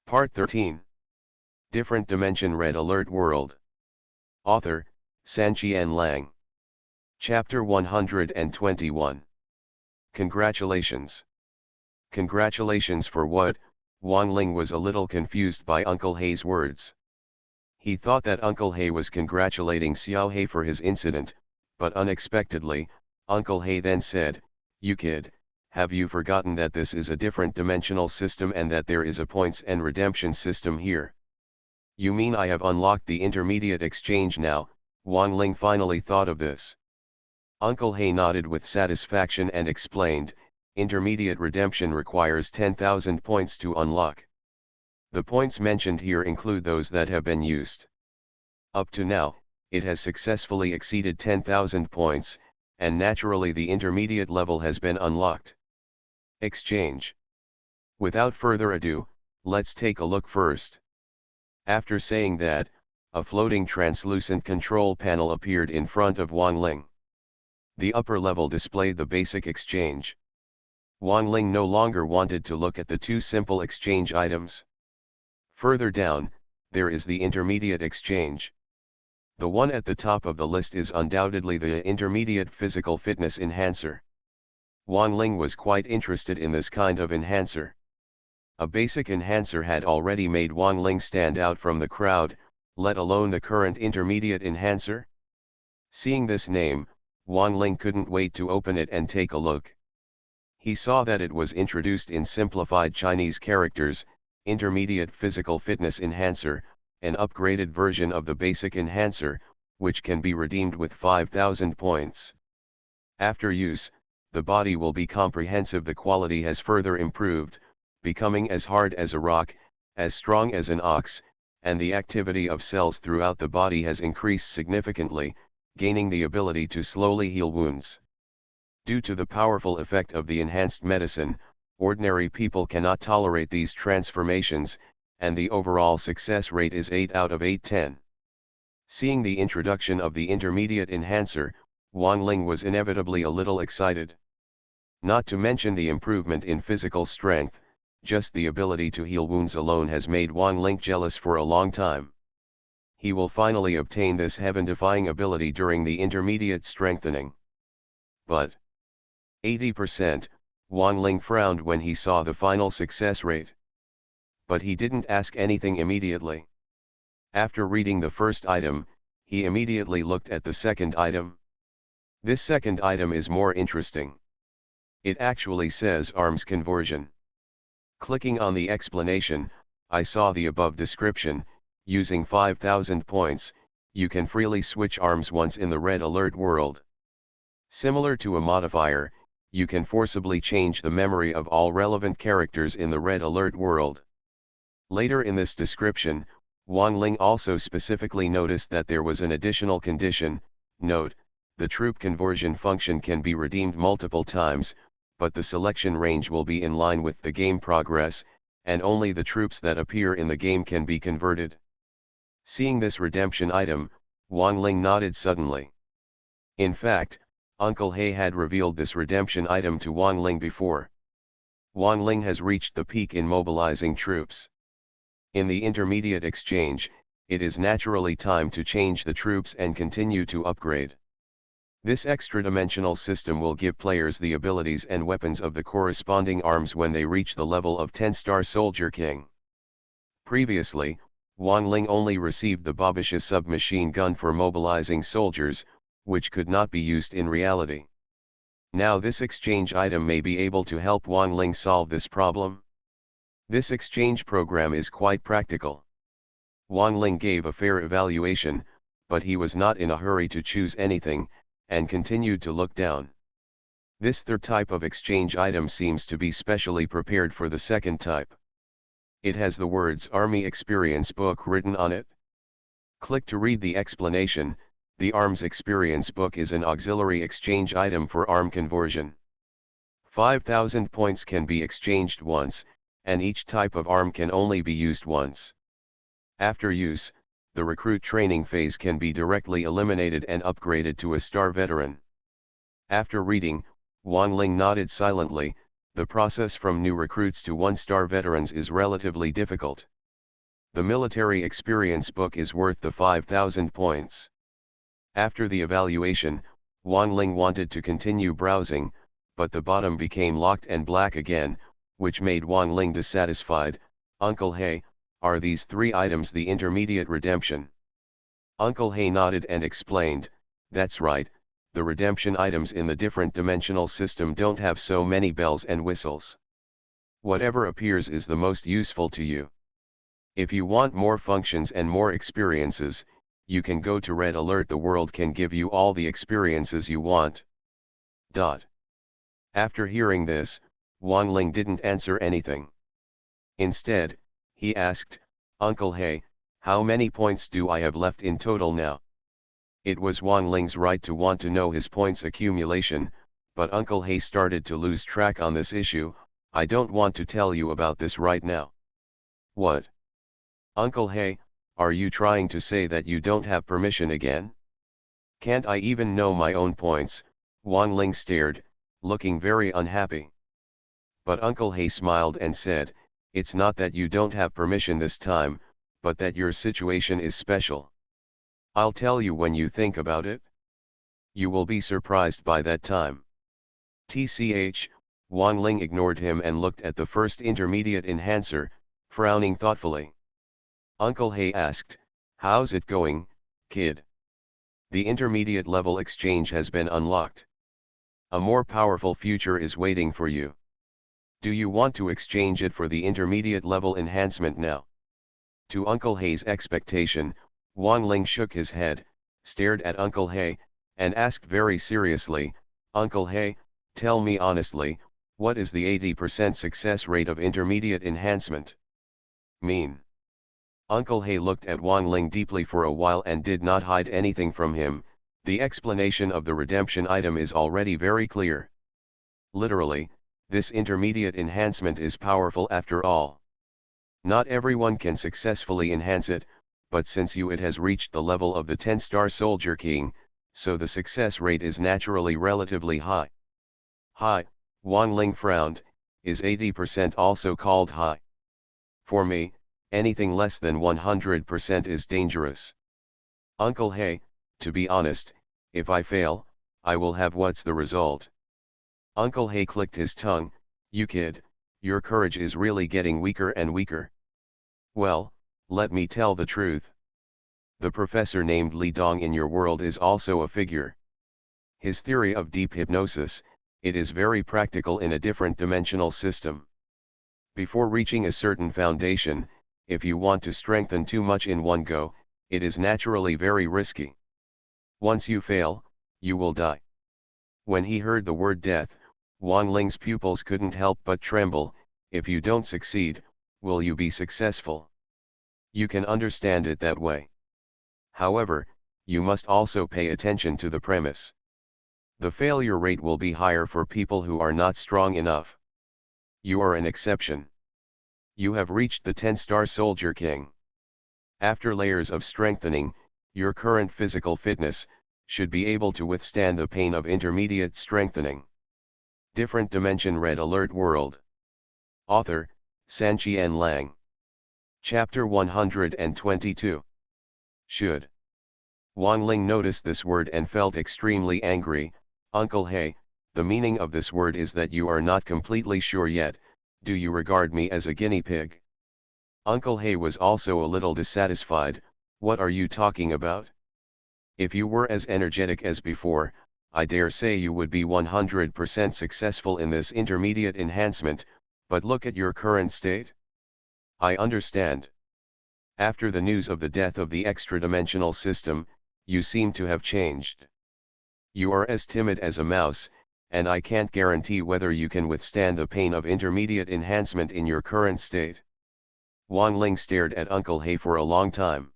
Part 13. Different Dimension Red Alert World. Author, Sanqian Lang. Chapter 121. Congratulations. Congratulations for what? Wang Ling was a little confused by Uncle Hei's words. He thought that Uncle Hei was congratulating Xiao Hei for his incident, but unexpectedly, Uncle Hei then said, "You kid, have you forgotten that this is a different dimensional system and that there is a points and redemption system here?" "You mean I have unlocked the intermediate exchange now?" Wang Ling finally thought of this. Uncle Hei nodded with satisfaction and explained, "Intermediate redemption requires 10,000 points to unlock. The points mentioned here include those that have been used. Up to now, it has successfully exceeded 10,000 points, and naturally the intermediate level has been unlocked. Exchange. Without further ado, let's take a look first." After saying that, a floating translucent control panel appeared in front of Wang Ling. The upper level displayed the basic exchange. Wang Ling no longer wanted to look at the two simple exchange items. Further down, there is the intermediate exchange. The one at the top of the list is undoubtedly the intermediate physical fitness enhancer. Wang Ling was quite interested in this kind of enhancer. A basic enhancer had already made Wang Ling stand out from the crowd, let alone the current intermediate enhancer. Seeing this name, Wang Ling couldn't wait to open it and take a look. He saw that it was introduced in simplified Chinese characters, intermediate physical fitness enhancer, an upgraded version of the basic enhancer, which can be redeemed with 5,000 points. After use, the body will be comprehensive. The quality has further improved, becoming as hard as a rock, as strong as an ox, and the activity of cells throughout the body has increased significantly, gaining the ability to slowly heal wounds. Due to the powerful effect of the enhanced medicine, ordinary people cannot tolerate these transformations, and the overall success rate is 8 out of 8/10. Seeing the introduction of the intermediate enhancer, Wang Ling was inevitably a little excited. Not to mention the improvement in physical strength, just the ability to heal wounds alone has made Wang Ling jealous for a long time. He will finally obtain this heaven-defying ability during the intermediate strengthening. But 80%, Wang Ling frowned when he saw the final success rate. But he didn't ask anything immediately. After reading the first item, he immediately looked at the second item. This second item is more interesting. It actually says arms conversion. Clicking on the explanation, I saw the above description. Using 5,000 points, you can freely switch arms once in the red alert world. Similar to a modifier, you can forcibly change the memory of all relevant characters in the red alert world. Later in this description, Wang Ling also specifically noticed that there was an additional condition. Note, the troop conversion function can be redeemed multiple times, but the selection range will be in line with the game progress, and only the troops that appear in the game can be converted. Seeing this redemption item, Wang Ling nodded suddenly. In fact, Uncle Hei had revealed this redemption item to Wang Ling before. Wang Ling has reached the peak in mobilizing troops. In the intermediate exchange, it is naturally time to change the troops and continue to upgrade. This extra-dimensional system will give players the abilities and weapons of the corresponding arms when they reach the level of 10-star Soldier King. Previously, Wang Ling only received the Babisha submachine gun for mobilizing soldiers, which could not be used in reality. Now this exchange item may be able to help Wang Ling solve this problem. This exchange program is quite practical. Wang Ling gave a fair evaluation, but he was not in a hurry to choose anything, and continued to look down. This third type of exchange item seems to be specially prepared for the second type. It has the words Army Experience Book written on it. Click to read the explanation. The Arms Experience Book is an auxiliary exchange item for arm conversion. 5,000 points can be exchanged once, and each type of arm can only be used once. After use, the recruit training phase can be directly eliminated and upgraded to a star veteran. After reading, Wang Ling nodded silently. The process from new recruits to 1-star veterans is relatively difficult. The military experience book is worth the 5,000 points. After the evaluation, Wang Ling wanted to continue browsing, but the bottom became locked and black again, which made Wang Ling dissatisfied. Uncle Hey, are these 3 items the intermediate redemption? Uncle Hey nodded and explained, that's right, the redemption items in the different dimensional system don't have so many bells and whistles. Whatever appears is the most useful to you. If you want more functions and more experiences, you can go to Red Alert. The world can give you all the experiences you want. After hearing this, Wang Ling didn't answer anything. Instead, he asked, Uncle Hey, how many points do I have left in total now? It was Wang Ling's right to want to know his points accumulation, but Uncle Hey started to lose track on this issue. I don't want to tell you about this right now. What? Uncle Hey, are you trying to say that you don't have permission again? Can't I even know my own points? Wang Ling stared, looking very unhappy. But Uncle Hey smiled and said, it's not that you don't have permission this time, but that your situation is special. I'll tell you when you think about it. You will be surprised by that time. TCH, Wang Ling ignored him and looked at the first intermediate enhancer, frowning thoughtfully. Uncle Hey asked, how's it going, kid? The intermediate level exchange has been unlocked. A more powerful future is waiting for you. Do you want to exchange it for the intermediate level enhancement now? To Uncle Hey's expectation, Wang Ling shook his head, stared at Uncle Hey, and asked very seriously, Uncle Hey, tell me honestly, what is the 80% success rate of intermediate enhancement? Mean? Uncle Hey looked at Wang Ling deeply for a while and did not hide anything from him. The explanation of the redemption item is already very clear. Literally, this intermediate enhancement is powerful after all. Not everyone can successfully enhance it, but since it has reached the level of the 10-star Soldier King, so the success rate is naturally relatively high. High, Wang Ling frowned, is 80% also called high? For me, anything less than 100% is dangerous. Uncle Hey, to be honest, if I fail, I will have what's the result? Uncle Hey clicked his tongue, you kid, your courage is really getting weaker and weaker. Well, let me tell the truth. The professor named Li Dong in your world is also a figure. His theory of deep hypnosis, it is very practical in a different dimensional system. Before reaching a certain foundation, if you want to strengthen too much in one go, it is naturally very risky. Once you fail, you will die. When he heard the word death, Wang Ling's pupils couldn't help but tremble. If you don't succeed, will you be successful? You can understand it that way. However, you must also pay attention to the premise. The failure rate will be higher for people who are not strong enough. You are an exception. You have reached the 10-star Soldier King. After layers of strengthening, your current physical fitness should be able to withstand the pain of intermediate strengthening. Different Dimension Red Alert World. Author, Sanqian Lang. Chapter 122. Should. Wang Ling noticed this word and felt extremely angry. Uncle Hey, the meaning of this word is that you are not completely sure yet. Do you regard me as a guinea pig? Uncle Hey was also a little dissatisfied. What are you talking about? If you were as energetic as before, I dare say you would be 100% successful in this intermediate enhancement, but look at your current state. I understand. After the news of the death of the extra-dimensional system, you seem to have changed. You are as timid as a mouse, and I can't guarantee whether you can withstand the pain of intermediate enhancement in your current state. Wang Ling stared at Uncle Hey for a long time.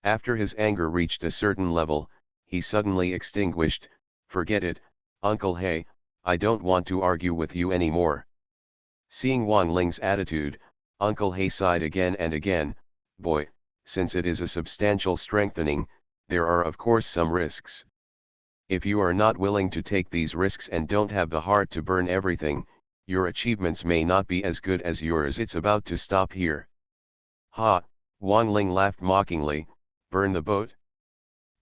After his anger reached a certain level, he suddenly extinguished. Forget it, Uncle Hey, I don't want to argue with you anymore. Seeing Wang Ling's attitude, Uncle Hey sighed again and again. Boy, since it is a substantial strengthening, there are of course some risks. If you are not willing to take these risks and don't have the heart to burn everything, your achievements may not be as good as yours. It's about to stop here. Ha, Wang Ling laughed mockingly. Burn the boat?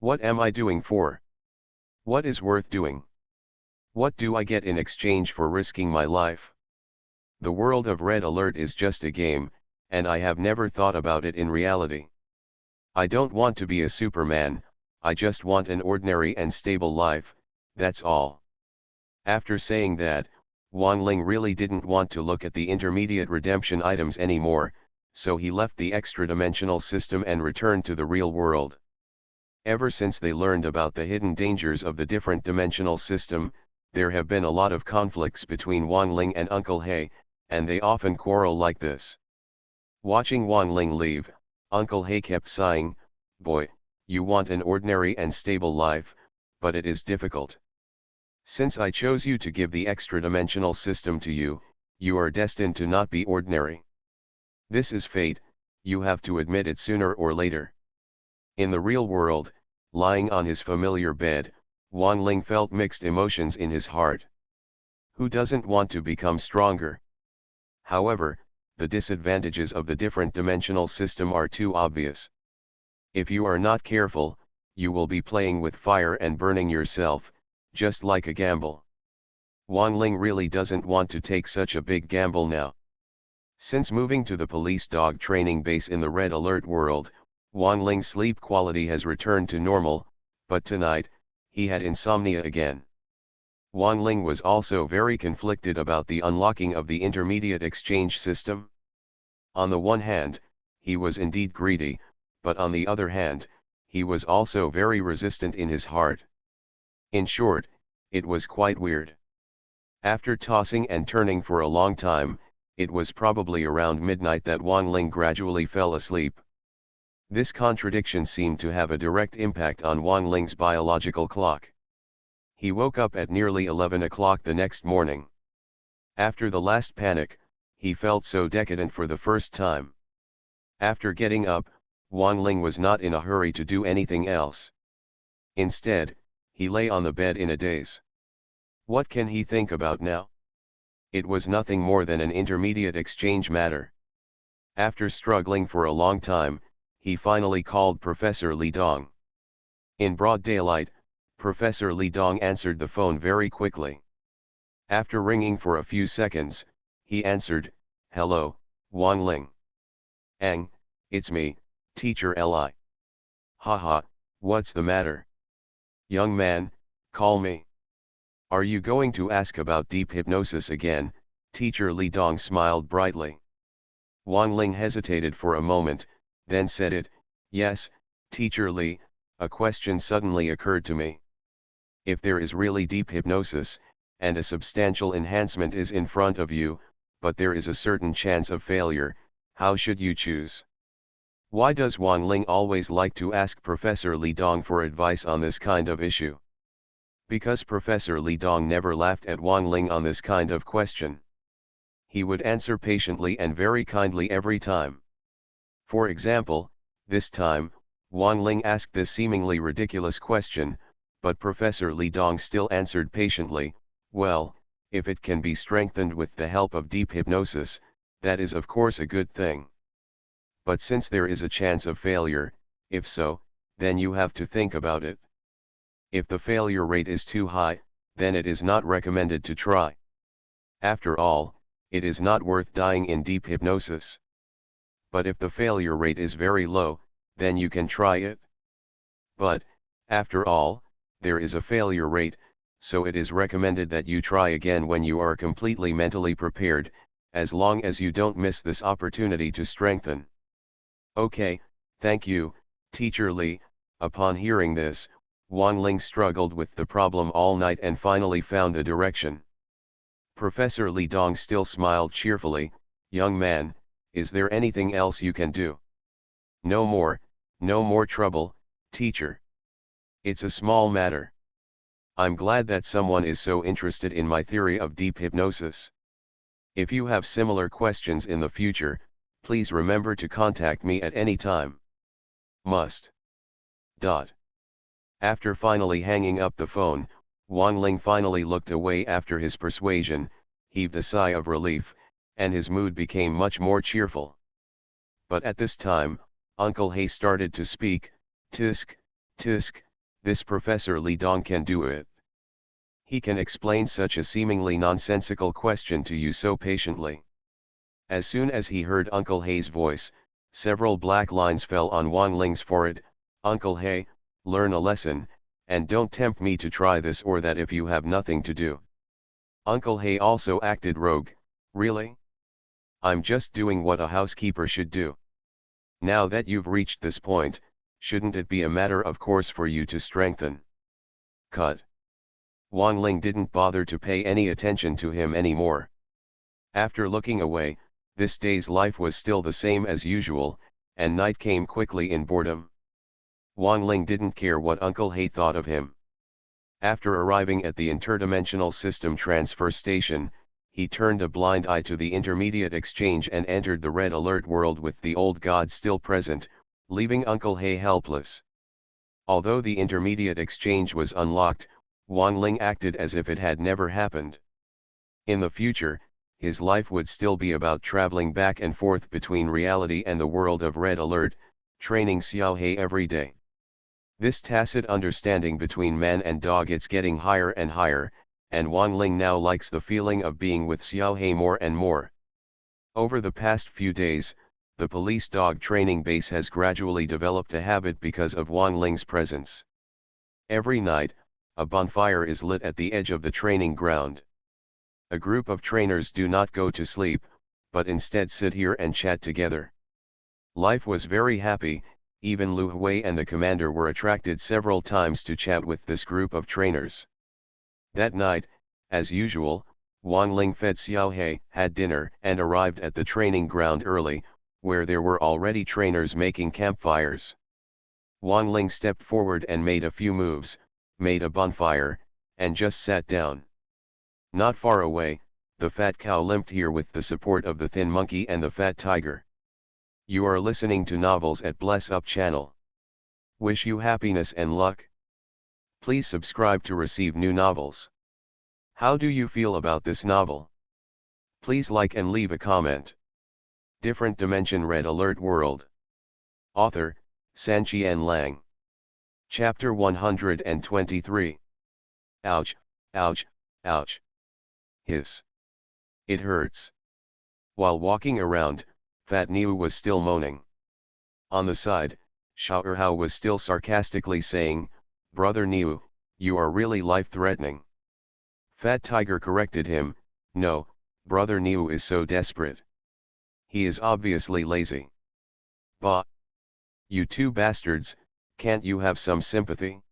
What am I doing for? What is worth doing? What do I get in exchange for risking my life? The world of Red Alert is just a game, and I have never thought about it in reality. I don't want to be a Superman, I just want an ordinary and stable life, that's all. After saying that, Wang Ling really didn't want to look at the intermediate redemption items anymore, so he left the extra-dimensional system and returned to the real world. Ever since they learned about the hidden dangers of the different dimensional system, there have been a lot of conflicts between Wang Ling and Uncle He, and they often quarrel like this. Watching Wang Ling leave, Uncle He kept sighing, "Boy, you want an ordinary and stable life, but it is difficult. Since I chose you to give the extra-dimensional system to you, you are destined to not be ordinary. This is fate, you have to admit it sooner or later." In the real world, lying on his familiar bed, Wang Ling felt mixed emotions in his heart. Who doesn't want to become stronger? However, the disadvantages of the different dimensional system are too obvious. If you are not careful, you will be playing with fire and burning yourself, just like a gamble. Wang Ling really doesn't want to take such a big gamble now. Since moving to the police dog training base in the Red Alert world, Wang Ling's sleep quality has returned to normal, but tonight, he had insomnia again. Wang Ling was also very conflicted about the unlocking of the intermediate exchange system. On the one hand, he was indeed greedy, but on the other hand, he was also very resistant in his heart. In short, it was quite weird. After tossing and turning for a long time, it was probably around midnight that Wang Ling gradually fell asleep. This contradiction seemed to have a direct impact on Wang Ling's biological clock. He woke up at nearly 11 o'clock the next morning. After the last panic, he felt so decadent for the first time. After getting up, Wang Ling was not in a hurry to do anything else. Instead, he lay on the bed in a daze. What can he think about now? It was nothing more than an intermediate exchange matter. After struggling for a long time, he finally called Professor Li Dong. In broad daylight, Professor Li Dong answered the phone very quickly. After ringing for a few seconds, he answered, "Hello, Wang Ling." "Ang, it's me, Teacher Li." "Haha, what's the matter?" "Young man, call me." "Are you going to ask about deep hypnosis again?" Teacher Li Dong smiled brightly. Wang Ling hesitated for a moment, then said it, "Yes, Teacher Li, a question suddenly occurred to me. If there is really deep hypnosis, and a substantial enhancement is in front of you, but there is a certain chance of failure, how should you choose?" Why does Wang Ling always like to ask Professor Li Dong for advice on this kind of issue? Because Professor Li Dong never laughed at Wang Ling on this kind of question. He would answer patiently and very kindly every time. For example, this time, Wang Ling asked this seemingly ridiculous question, but Professor Li Dong still answered patiently, "Well, if it can be strengthened with the help of deep hypnosis, that is of course a good thing. But since there is a chance of failure, if so, then you have to think about it. If the failure rate is too high, then it is not recommended to try. After all, it is not worth dying in deep hypnosis. But if the failure rate is very low, then you can try it. But, after all, there is a failure rate, so it is recommended that you try again when you are completely mentally prepared, as long as you don't miss this opportunity to strengthen." "Okay, thank you, Teacher Li." Upon hearing this, Wang Ling struggled with the problem all night and finally found the direction. Professor Li Dong still smiled cheerfully, "Young man, is there anything else you can do?" No more trouble, teacher. It's a small matter. I'm glad that someone is so interested in my theory of deep hypnosis. If you have similar questions in the future, please remember to contact me at any time. Must. After finally hanging up the phone, Wang Ling finally looked away after his persuasion, heaved a sigh of relief, and his mood became much more cheerful. But at this time, Uncle He started to speak. Tisk, tisk, this Professor Li Dong can do it. He can explain such a seemingly nonsensical question to you so patiently. As soon as he heard Uncle He's voice, several black lines fell on Wang Ling's forehead. Uncle He, learn a lesson, and don't tempt me to try this or that if you have nothing to do. Uncle He also acted rogue. Really? I'm just doing what a housekeeper should do. Now that you've reached this point, shouldn't it be a matter of course for you to strengthen? Cut. Wang Ling didn't bother to pay any attention to him anymore. After looking away, this day's life was still the same as usual, and night came quickly in boredom. Wang Ling didn't care what Uncle He thought of him. After arriving at the interdimensional system transfer station, he turned a blind eye to the intermediate exchange and entered the red alert world with the old god still present, leaving Uncle He helpless. Although the intermediate exchange was unlocked, Wang Ling acted as if it had never happened. In the future, his life would still be about traveling back and forth between reality and the world of red alert, training Xiao He every day. This tacit understanding between man and dog it's getting higher and higher, and Wang Ling now likes the feeling of being with Xiao He more and more. Over the past few days, the police dog training base has gradually developed a habit because of Wang Ling's presence. Every night, a bonfire is lit at the edge of the training ground. A group of trainers do not go to sleep, but instead sit here and chat together. Life was very happy. Even Lu Hui and the commander were attracted several times to chat with this group of trainers. That night, as usual, Wang Ling fed Xiao He, had dinner, and arrived at the training ground early, where there were already trainers making campfires. Wang Ling stepped forward and made a few moves, made a bonfire, and just sat down. Not far away, the fat cow limped here with the support of the thin monkey and the fat tiger. You are listening to Novels at Bless Up channel. Wish you happiness and luck. Please subscribe to receive new novels. How do you feel about this novel? Please like and leave a comment. Different Dimension Red Alert World. Author, Sanqian Lang. Chapter 123. Ouch, ouch, ouch. Hiss. It hurts. While walking around, Fat Niu was still moaning. On the side, Xiao Erhao was still sarcastically saying, "Brother Niu, you are really life-threatening." Fat Tiger corrected him, "No, Brother Niu is so desperate. He is obviously lazy." "Bah! You two bastards, can't you have some sympathy?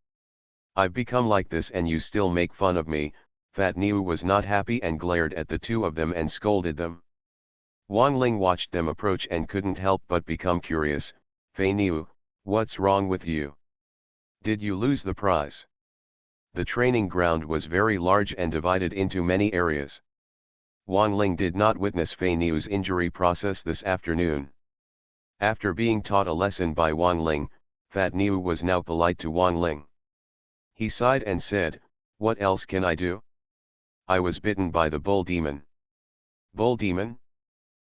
I've become like this and you still make fun of me." Fat Niu was not happy and glared at the two of them and scolded them. Wang Ling watched them approach and couldn't help but become curious. "Fei Niu, what's wrong with you? Did you lose the prize?" The training ground was very large and divided into many areas. Wang Ling did not witness Fei Niu's injury process this afternoon. After being taught a lesson by Wang Ling, Fat Niu was now polite to Wang Ling. He sighed and said, "What else can I do? I was bitten by the bull demon." "Bull demon?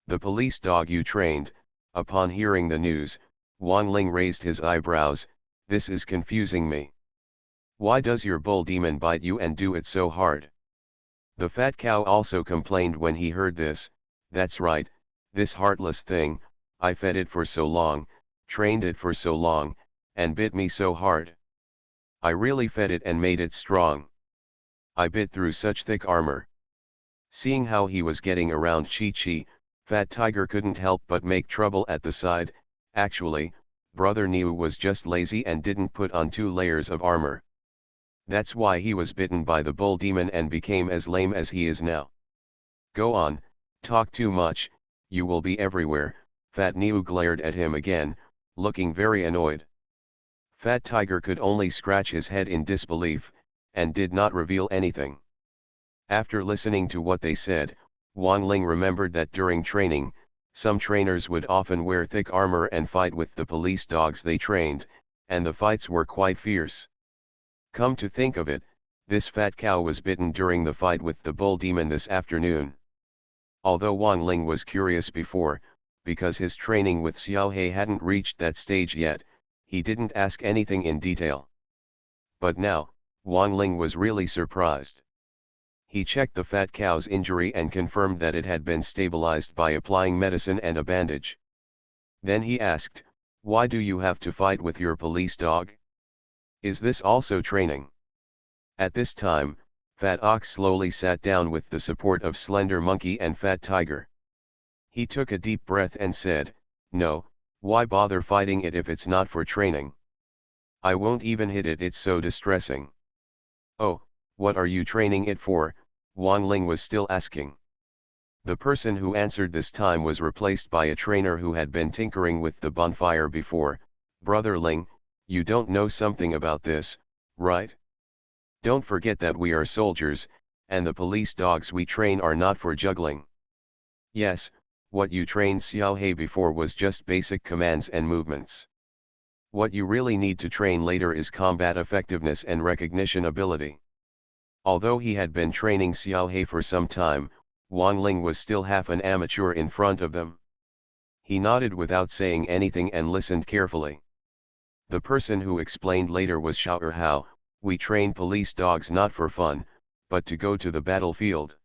The police dog you trained?" Upon hearing the news, Wang Ling raised his eyebrows. "This is confusing me. Why does your bull demon bite you and do it so hard?" The fat cow also complained when he heard this. "That's right, this heartless thing, I fed it for so long, trained it for so long, and bit me so hard. I really fed it and made it strong. I bit through such thick armor." Seeing how he was getting around Chi-Chi, Fat Tiger couldn't help but make trouble at the side. "Actually, Brother Niu was just lazy and didn't put on 2 layers of armor. That's why he was bitten by the bull demon and became as lame as he is now." "Go on, talk too much, you will be everywhere." Fat Niu glared at him again, looking very annoyed. Fat Tiger could only scratch his head in disbelief, and did not reveal anything. After listening to what they said, Wang Ling remembered that during training, some trainers would often wear thick armor and fight with the police dogs they trained, and the fights were quite fierce. Come to think of it, this fat cow was bitten during the fight with the bull demon this afternoon. Although Wang Ling was curious before, because his training with Xiaohe hadn't reached that stage yet, he didn't ask anything in detail. But now, Wang Ling was really surprised. He checked the fat cow's injury and confirmed that it had been stabilized by applying medicine and a bandage. Then he asked, "Why do you have to fight with your police dog? Is this also training?" At this time, Fat Ox slowly sat down with the support of Slender Monkey and Fat Tiger. He took a deep breath and said, "No, why bother fighting it if it's not for training? I won't even hit it, it's so distressing." "Oh, what are you training it for?" Wang Ling was still asking. The person who answered this time was replaced by a trainer who had been tinkering with the bonfire before. "Brother Ling, you don't know something about this, right? Don't forget that we are soldiers, and the police dogs we train are not for juggling." "Yes, what you trained Xiaohe before was just basic commands and movements. What you really need to train later is combat effectiveness and recognition ability." Although he had been training Xiaohe for some time, Wang Ling was still half an amateur in front of them. He nodded without saying anything and listened carefully. The person who explained later was Xiao Hao. "We train police dogs not for fun, but to go to the battlefield.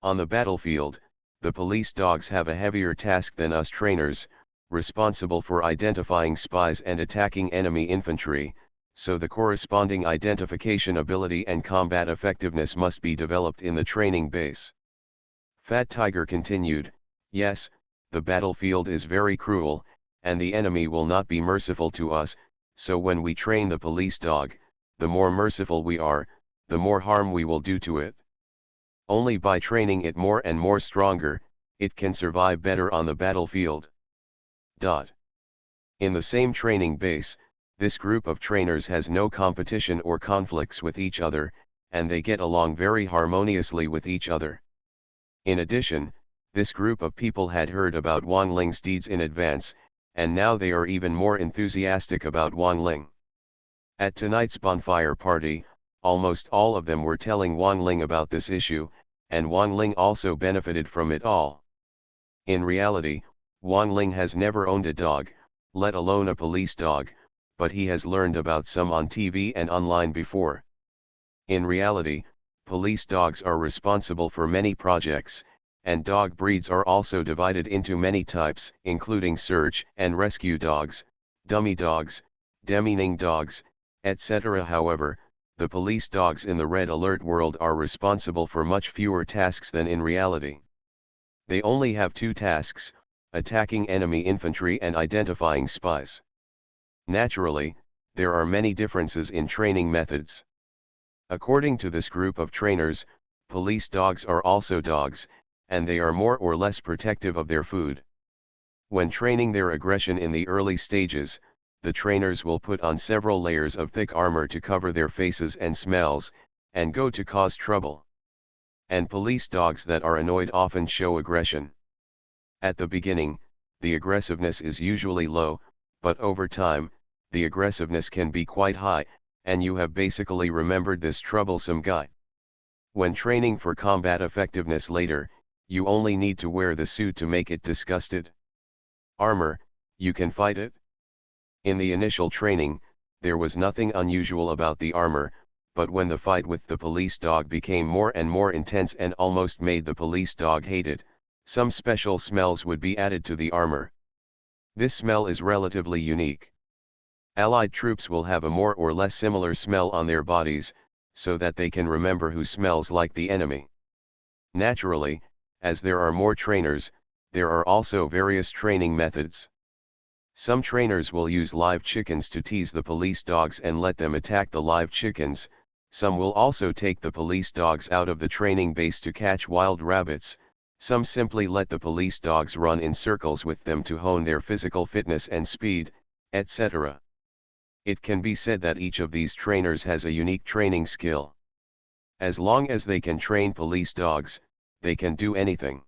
On the battlefield, the police dogs have a heavier task than us trainers, responsible for identifying spies and attacking enemy infantry, so the corresponding identification ability and combat effectiveness must be developed in the training base." Fat Tiger continued, "Yes, the battlefield is very cruel, and the enemy will not be merciful to us, so when we train the police dog, the more merciful we are, the more harm we will do to it. Only by training it more and more stronger, it can survive better on the battlefield." In the same training base, this group of trainers has no competition or conflicts with each other, and they get along very harmoniously with each other. In addition, this group of people had heard about Wang Ling's deeds in advance, and now they are even more enthusiastic about Wang Ling. At tonight's bonfire party, almost all of them were telling Wang Ling about this issue, and Wang Ling also benefited from it all. In reality, Wang Ling has never owned a dog, let alone a police dog, but he has learned about some on TV and online before. In reality, police dogs are responsible for many projects, and dog breeds are also divided into many types, including search and rescue dogs, dummy dogs, demeaning dogs, etc. However, the police dogs in the Red Alert world are responsible for much fewer tasks than in reality. They only have two tasks: attacking enemy infantry and identifying spies. Naturally, there are many differences in training methods. According to this group of trainers, police dogs are also dogs, and they are more or less protective of their food. When training their aggression in the early stages, the trainers will put on several layers of thick armor to cover their faces and smells, and go to cause trouble. And police dogs that are annoyed often show aggression. At the beginning, the aggressiveness is usually low, but over time, the aggressiveness can be quite high, and you have basically remembered this troublesome guy. When training for combat effectiveness later, you only need to wear the suit to make it disgusted. Armor, you can fight it? In the initial training, there was nothing unusual about the armor, but when the fight with the police dog became more and more intense and almost made the police dog hate it, some special smells would be added to the armor. This smell is relatively unique. Allied troops will have a more or less similar smell on their bodies, so that they can remember who smells like the enemy. Naturally, as there are more trainers, there are also various training methods. Some trainers will use live chickens to tease the police dogs and let them attack the live chickens. Some will also take the police dogs out of the training base to catch wild rabbits. Some simply let the police dogs run in circles with them to hone their physical fitness and speed, etc. It can be said that each of these trainers has a unique training skill. As long as they can train police dogs, they can do anything.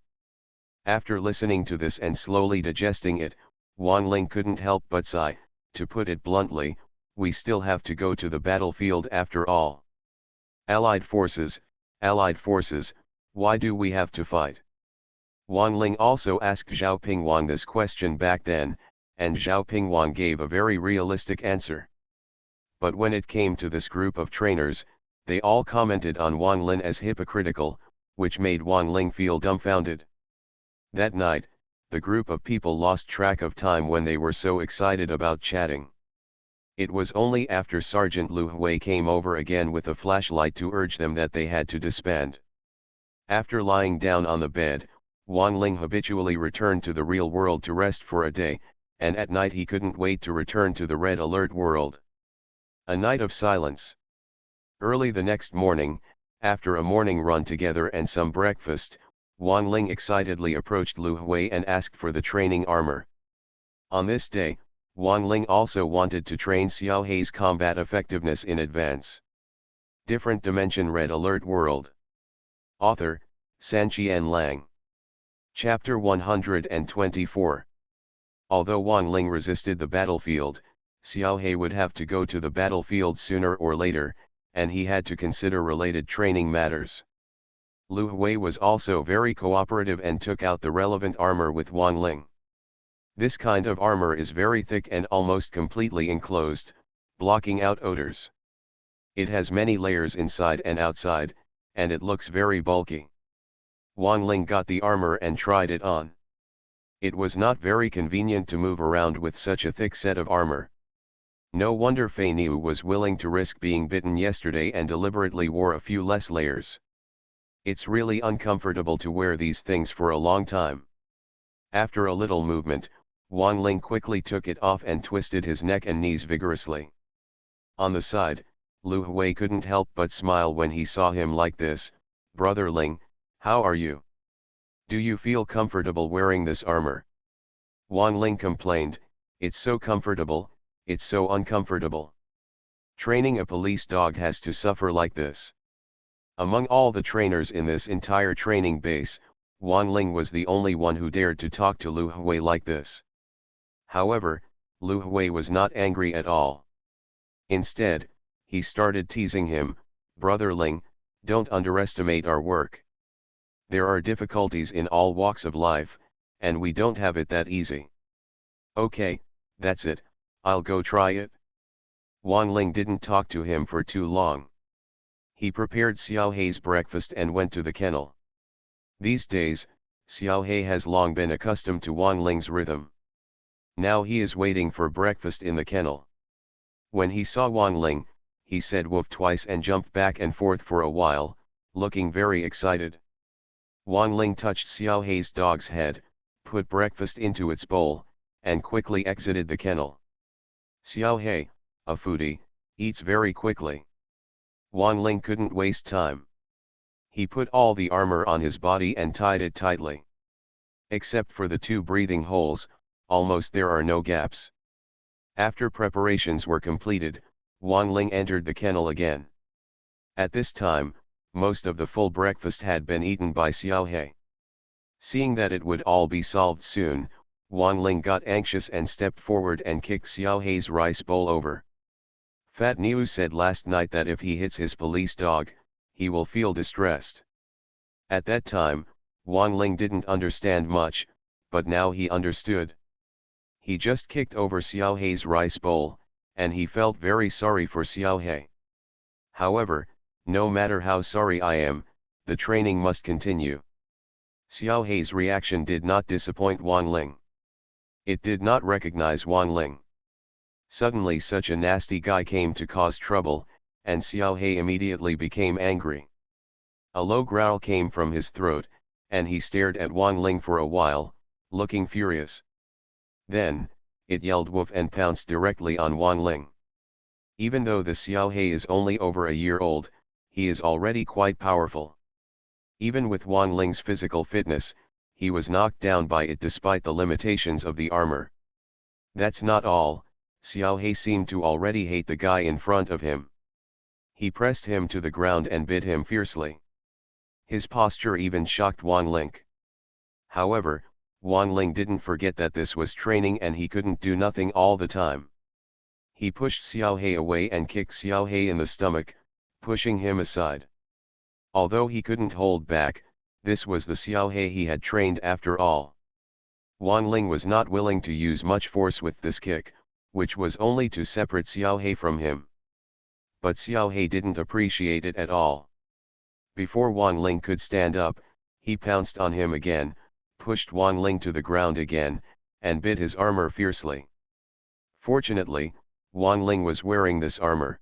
After listening to this and slowly digesting it, Wang Ling couldn't help but sigh. To put it bluntly, we still have to go to the battlefield after all. Allied forces, why do we have to fight? Wang Ling also asked Zhao Pingwang this question back then, and Zhao Pingwang gave a very realistic answer. But when it came to this group of trainers, they all commented on Wang Ling as hypocritical, which made Wang Ling feel dumbfounded. That night, the group of people lost track of time when they were so excited about chatting. It was only after Sergeant Lu Hui came over again with a flashlight to urge them that they had to disband. After lying down on the bed, Wang Ling habitually returned to the real world to rest for a day, and at night he couldn't wait to return to the red alert world. A night of silence. Early the next morning, after a morning run together and some breakfast, Wang Ling excitedly approached Lu Hui and asked for the training armor. On this day, Wang Ling also wanted to train Xiao Hei's combat effectiveness in advance. Different Dimension Red Alert World. Author, Sanqian Lang. Chapter 124. Although Wang Ling resisted the battlefield, Xiao Hei would have to go to the battlefield sooner or later, and he had to consider related training matters. Lu Hui was also very cooperative and took out the relevant armor with Wang Ling. This kind of armor is very thick and almost completely enclosed, blocking out odors. It has many layers inside and outside, and it looks very bulky. Wang Ling got the armor and tried it on. It was not very convenient to move around with such a thick set of armor. No wonder Fei Niu was willing to risk being bitten yesterday and deliberately wore a few less layers. It's really uncomfortable to wear these things for a long time. After a little movement, Wang Ling quickly took it off and twisted his neck and knees vigorously. On the side, Lu Hui couldn't help but smile when he saw him like this. "Brother Ling, how are you? Do you feel comfortable wearing this armor?" Wang Ling complained, "It's so comfortable, it's so uncomfortable. Training a police dog has to suffer like this." Among all the trainers in this entire training base, Wang Ling was the only one who dared to talk to Lu Hui like this. However, Lu Hui was not angry at all. Instead, he started teasing him, "Brother Ling, don't underestimate our work. There are difficulties in all walks of life, and we don't have it that easy. Okay, that's it, I'll go try it." Wang Ling didn't talk to him for too long. He prepared Xiao Hei's breakfast and went to the kennel. These days, Xiao Hei has long been accustomed to Wang Ling's rhythm. Now he is waiting for breakfast in the kennel. When he saw Wang Ling, he said woof twice and jumped back and forth for a while, looking very excited. Wang Ling touched Xiao Hei's dog's head, put breakfast into its bowl, and quickly exited the kennel. Xiao Hei, a foodie, eats very quickly. Wang Ling couldn't waste time. He put all the armor on his body and tied it tightly. Except for the 2 breathing holes, almost there are no gaps. After preparations were completed, Wang Ling entered the kennel again. At this time, most of the full breakfast had been eaten by Xiao Hei. Seeing that it would all be solved soon, Wang Ling got anxious and stepped forward and kicked Xiao Hei's rice bowl over. Fat Niu said last night that if he hits his police dog, he will feel distressed. At that time, Wang Ling didn't understand much, but now he understood. He just kicked over Xiao Hei's rice bowl, and he felt very sorry for Xiao Hei. However, no matter how sorry I am, the training must continue. Xiao Hei's reaction did not disappoint Wang Ling. It did not recognize Wang Ling. Suddenly such a nasty guy came to cause trouble, and Xiao Hei immediately became angry. A low growl came from his throat, and he stared at Wang Ling for a while, looking furious. Then, it yelled woof and pounced directly on Wang Ling. Even though the Xiao Hei is only over a year old, he is already quite powerful. Even with Wang Ling's physical fitness, he was knocked down by it despite the limitations of the armor. That's not all, Xiao Hei seemed to already hate the guy in front of him. He pressed him to the ground and bit him fiercely. His posture even shocked Wang Ling. However, Wang Ling didn't forget that this was training and he couldn't do nothing all the time. He pushed Xiao Hei away and kicked Xiao Hei in the stomach, pushing him aside. Although he couldn't hold back, this was the Xiaohe he had trained after all. Wang Ling was not willing to use much force with this kick, which was only to separate Xiaohe from him. But Xiaohe didn't appreciate it at all. Before Wang Ling could stand up, he pounced on him again, pushed Wang Ling to the ground again, and bit his armor fiercely. Fortunately, Wang Ling was wearing this armor.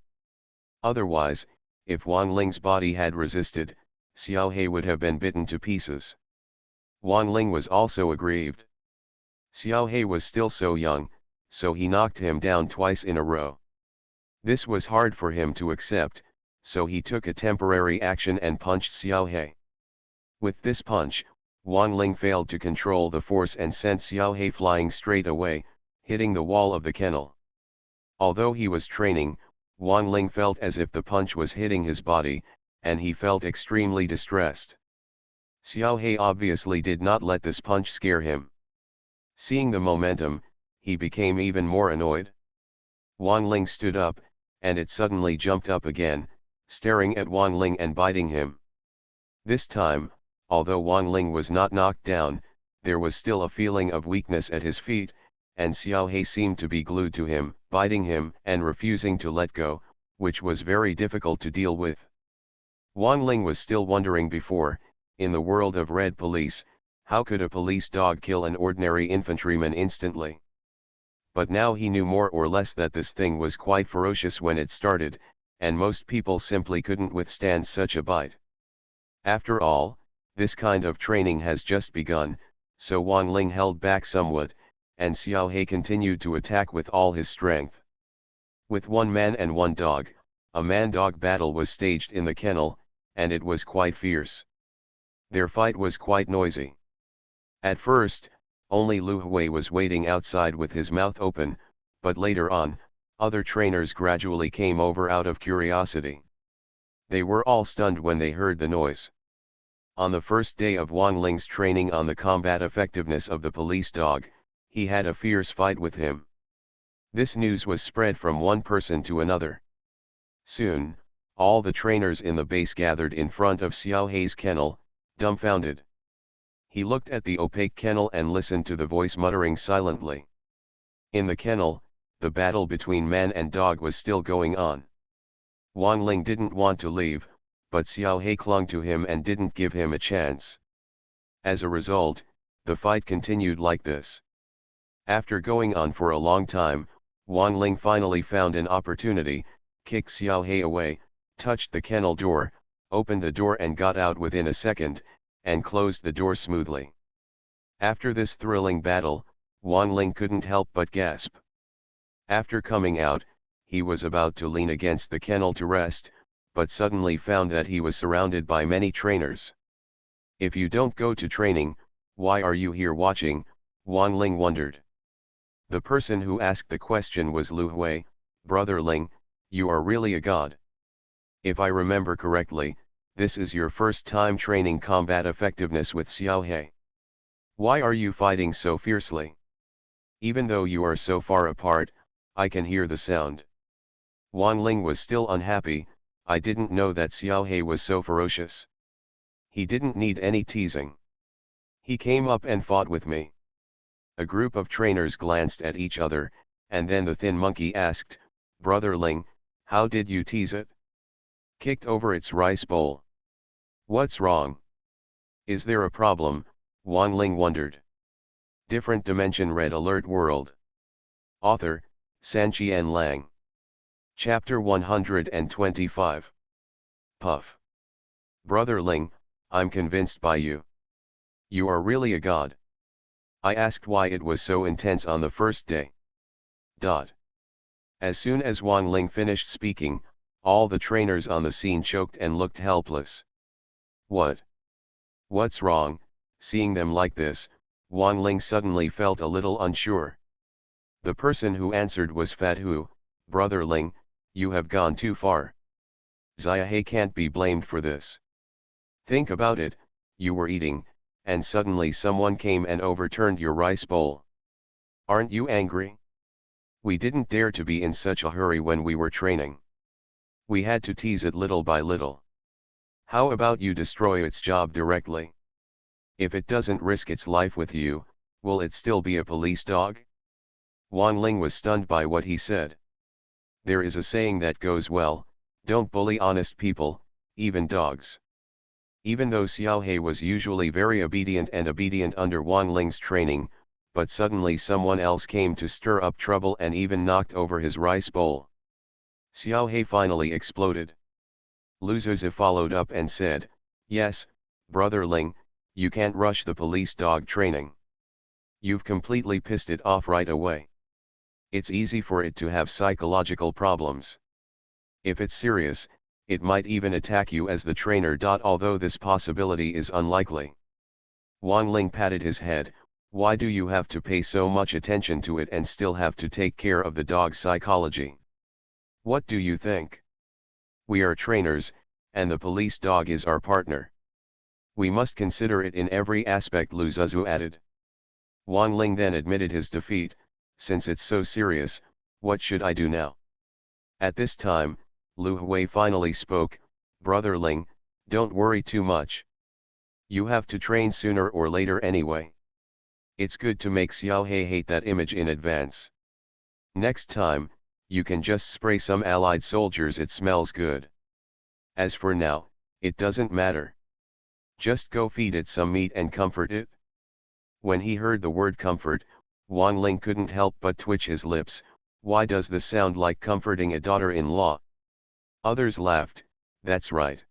Otherwise, if Wang Ling's body had resisted, Xiaohe would have been bitten to pieces. Wang Ling was also aggrieved. Xiaohe was still so young, so he knocked him down twice in a row. This was hard for him to accept, so he took a temporary action and punched Xiaohe. With this punch, Wang Ling failed to control the force and sent Xiaohe flying straight away, hitting the wall of the kennel. Although he was training, Wang Ling felt as if the punch was hitting his body, and he felt extremely distressed. Xiaohe obviously did not let this punch scare him. Seeing the momentum, he became even more annoyed. Wang Ling stood up, and it suddenly jumped up again, staring at Wang Ling and biting him. This time, although Wang Ling was not knocked down, there was still a feeling of weakness at his feet, and Xiaohe seemed to be glued to him, biting him and refusing to let go, which was very difficult to deal with. Wang Ling was still wondering before, in the world of Red Police, how could a police dog kill an ordinary infantryman instantly? But now he knew more or less that this thing was quite ferocious when it started, and most people simply couldn't withstand such a bite. After all, this kind of training has just begun, so Wang Ling held back somewhat, and Xiaohe continued to attack with all his strength. With one man and one dog, a man-dog battle was staged in the kennel, and it was quite fierce. Their fight was quite noisy. At first, only Lu Hui was waiting outside with his mouth open, but later on, other trainers gradually came over out of curiosity. They were all stunned when they heard the noise. On the first day of Wang Ling's training on the combat effectiveness of the police dog, he had a fierce fight with him. This news was spread from one person to another. Soon, all the trainers in the base gathered in front of Xiaohe's kennel, dumbfounded. He looked at the opaque kennel and listened to the voice muttering silently. In the kennel, the battle between man and dog was still going on. Wang Ling didn't want to leave, but Xiaohe clung to him and didn't give him a chance. As a result, the fight continued like this. After going on for a long time, Wang Ling finally found an opportunity, kicked Xiaohe away, touched the kennel door, opened the door and got out within a second, and closed the door smoothly. After this thrilling battle, Wang Ling couldn't help but gasp. After coming out, he was about to lean against the kennel to rest, but suddenly found that he was surrounded by many trainers. If you don't go to training, why are you here watching? Wang Ling wondered. The person who asked the question was Lu Hui. Brother Ling, you are really a god. If I remember correctly, this is your first time training combat effectiveness with Xiaohe. Why are you fighting so fiercely? Even though you are so far apart, I can hear the sound. Wang Ling was still unhappy. I didn't know that Xiaohe was so ferocious. He didn't need any teasing. He came up and fought with me. A group of trainers glanced at each other, and then the thin monkey asked, Brother Ling, how did you tease it? Kicked over its rice bowl. What's wrong? Is there a problem? Wang Ling wondered. Different Dimension Red Alert World. Author, Sanqian Lang. Chapter 125. Puff. Brother Ling, I'm convinced by you. You are really a god. I asked why it was so intense on the first day. As soon as Wang Ling finished speaking, all the trainers on the scene choked and looked helpless. What's wrong? Seeing them like this, Wang Ling suddenly felt a little unsure. The person who answered was Fat Hu. Brother Ling, you have gone too far. Xiaohe can't be blamed for this. Think about it, you were eating, and suddenly someone came and overturned your rice bowl. Aren't you angry? We didn't dare to be in such a hurry when we were training. We had to tease it little by little. How about you destroy its job directly? If it doesn't risk its life with you, will it still be a police dog? Wang Ling was stunned by what he said. There is a saying that goes well, don't bully honest people, even dogs. Even though Xiaohe was usually very obedient under Wang Ling's training, but suddenly someone else came to stir up trouble and even knocked over his rice bowl. Xiaohe finally exploded. Lu Zuzi followed up and said, "Yes, Brother Ling, you can't rush the police dog training. You've completely pissed it off right away. It's easy for it to have psychological problems. If it's serious, it might even attack you as the trainer. Although this possibility is unlikely." Wang Ling patted his head. "Why do you have to pay so much attention to it and still have to take care of the dog's psychology? What do you think? We are trainers, and the police dog is our partner. We must consider it in every aspect," Lu Zuzu added. Wang Ling then admitted his defeat. "Since it's so serious, what should I do now?" At this time, Lu Hui finally spoke. "Brother Ling, don't worry too much. You have to train sooner or later anyway. It's good to make Xiaohe hate that image in advance. Next time, you can just spray some allied soldiers, it smells good. As for now, it doesn't matter. Just go feed it some meat and comfort it." When he heard the word comfort, Wang Ling couldn't help but twitch his lips. Why does this sound like comforting a daughter-in-law? Others laughed. That's right.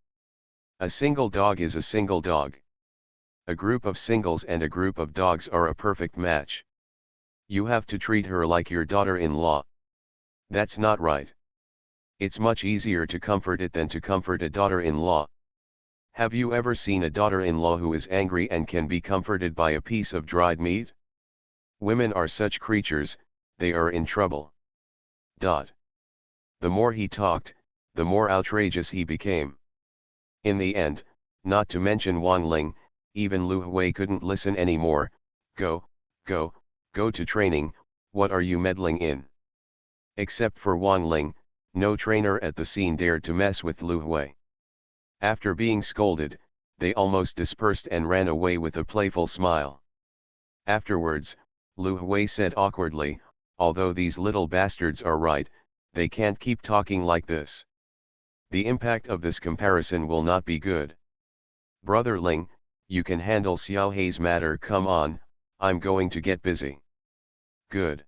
A single dog is a single dog. A group of singles and a group of dogs are a perfect match. You have to treat her like your daughter-in-law. That's not right. It's much easier to comfort it than to comfort a daughter-in-law. Have you ever seen a daughter-in-law who is angry and can be comforted by a piece of dried meat? Women are such creatures, they are in trouble. The more he talked, the more outrageous he became. In the end, not to mention Wang Ling, even Lu Hui couldn't listen anymore. Go to training, what are you meddling in?" Except for Wang Ling, no trainer at the scene dared to mess with Lu Hui. After being scolded, they almost dispersed and ran away with a playful smile. Afterwards, Lu Hui said awkwardly, "Although these little bastards are right, they can't keep talking like this. The impact of this comparison will not be good. Brother Ling, you can handle Xiaohe's matter. Come on, I'm going to get busy." "Good."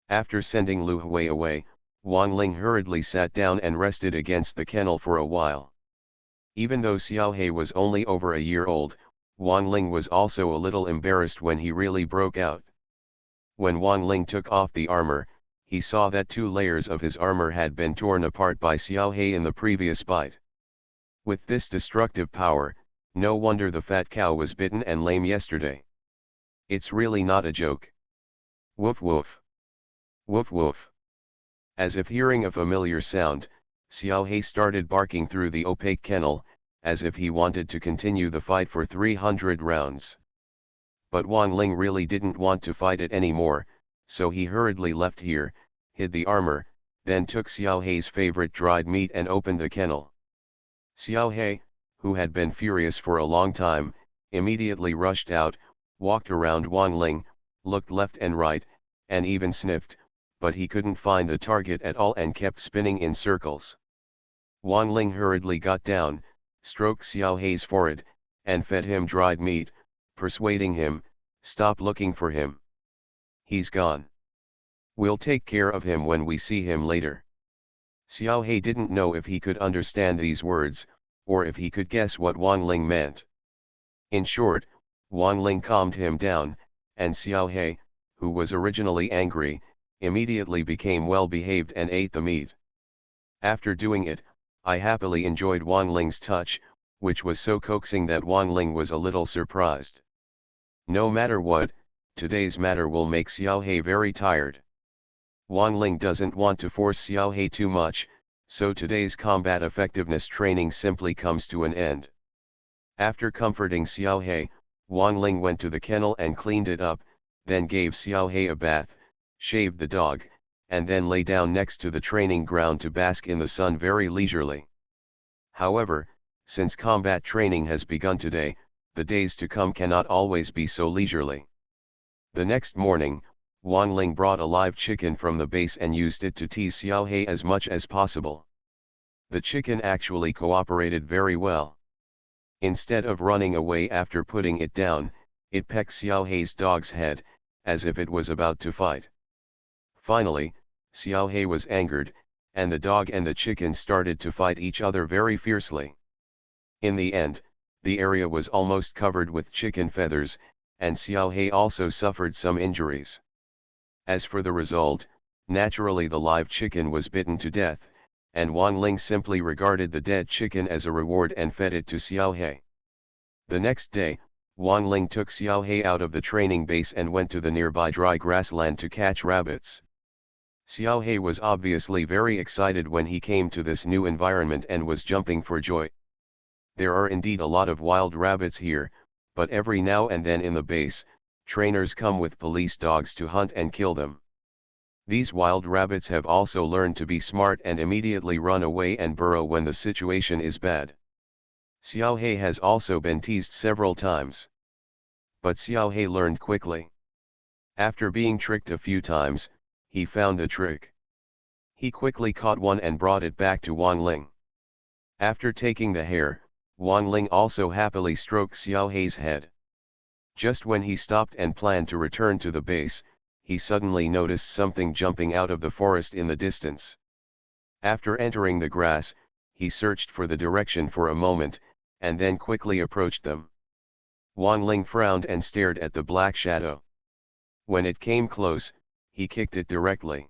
After sending Lu Hui away, Wang Ling hurriedly sat down and rested against the kennel for a while. Even though Xiaohe was only over a year old, Wang Ling was also a little embarrassed when he really broke out. When Wang Ling took off the armor, he saw that 2 layers of his armor had been torn apart by Xiaohe in the previous bite. With this destructive power, no wonder the fat cow was bitten and lame yesterday. It's really not a joke. Woof woof. Woof woof. As if hearing a familiar sound, Xiaohe started barking through the opaque kennel, as if he wanted to continue the fight for 300 rounds. But Wang Ling really didn't want to fight it anymore, so he hurriedly left here, hid the armor, then took Xiaohe's favorite dried meat and opened the kennel. Xiaohe, who had been furious for a long time, immediately rushed out, walked around Wang Ling, looked left and right, and even sniffed, but he couldn't find the target at all and kept spinning in circles. Wang Ling hurriedly got down, stroked Xiaohe's forehead, and fed him dried meat, persuading him, "Stop looking for him. He's gone. We'll take care of him when we see him later." Xiaohe didn't know if he could understand these words, or if he could guess what Wang Ling meant. In short, Wang Ling calmed him down, and Xiaohe, who was originally angry, immediately became well behaved and ate the meat. After doing it, I happily enjoyed Wang Ling's touch, which was so coaxing that Wang Ling was a little surprised. No matter what, today's matter will make Xiaohe very tired. Wang Ling doesn't want to force Xiaohe too much, so today's combat effectiveness training simply comes to an end. After comforting Xiaohe, Wang Ling went to the kennel and cleaned it up, then gave Xiaohe a bath, shaved the dog, and then lay down next to the training ground to bask in the sun very leisurely. However, since combat training has begun today, the days to come cannot always be so leisurely. The next morning, Wang Ling brought a live chicken from the base and used it to tease Xiaohei as much as possible. The chicken actually cooperated very well. Instead of running away after putting it down, it pecked Xiaohei's dog's head, as if it was about to fight. Finally, Xiaohei was angered, and the dog and the chicken started to fight each other very fiercely. In the end, the area was almost covered with chicken feathers, and Xiaohei also suffered some injuries. As for the result, naturally the live chicken was bitten to death, and Wang Ling simply regarded the dead chicken as a reward and fed it to Xiaohei. The next day, Wang Ling took Xiaohei out of the training base and went to the nearby dry grassland to catch rabbits. Xiaohei was obviously very excited when he came to this new environment and was jumping for joy. There are indeed a lot of wild rabbits here, but every now and then in the base, trainers come with police dogs to hunt and kill them. These wild rabbits have also learned to be smart and immediately run away and burrow when the situation is bad. Xiaohei has also been teased several times. But Xiaohei learned quickly. After being tricked a few times, he found the trick. He quickly caught one and brought it back to Wang Ling. After taking the hair, Wang Ling also happily stroked Xiaohei's head. Just when he stopped and planned to return to the base, he suddenly noticed something jumping out of the forest in the distance. After entering the grass, he searched for the direction for a moment, and then quickly approached them. Wang Ling frowned and stared at the black shadow. When it came close, he kicked it directly.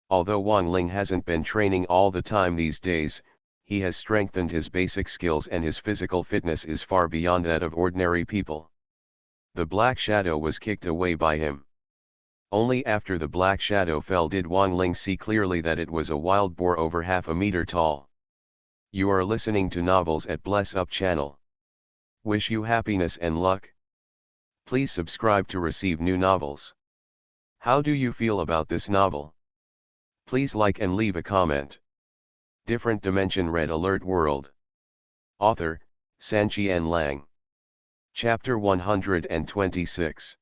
Although Wang Ling hasn't been training all the time these days, he has strengthened his basic skills and his physical fitness is far beyond that of ordinary people. The black shadow was kicked away by him. Only after the black shadow fell did Wang Ling see clearly that it was a wild boar over half a meter tall. You are listening to Novels at Bless Up channel. Wish you happiness and luck. Please subscribe to receive new novels. How do you feel about this novel? Please like and leave a comment. Different Dimension Red Alert World. Author, Sanqian Lang. Chapter 126.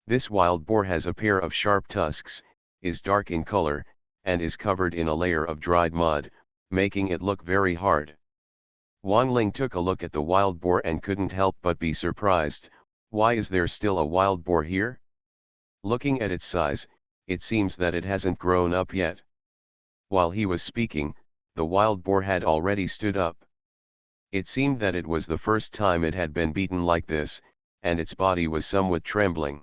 This wild boar has a pair of sharp tusks, is dark in color, and is covered in a layer of dried mud, making it look very hard. Wang Ling took a look at the wild boar and couldn't help but be surprised. Why is there still a wild boar here? Looking at its size, it seems that it hasn't grown up yet. While he was speaking, the wild boar had already stood up. It seemed that it was the first time it had been beaten like this, and its body was somewhat trembling.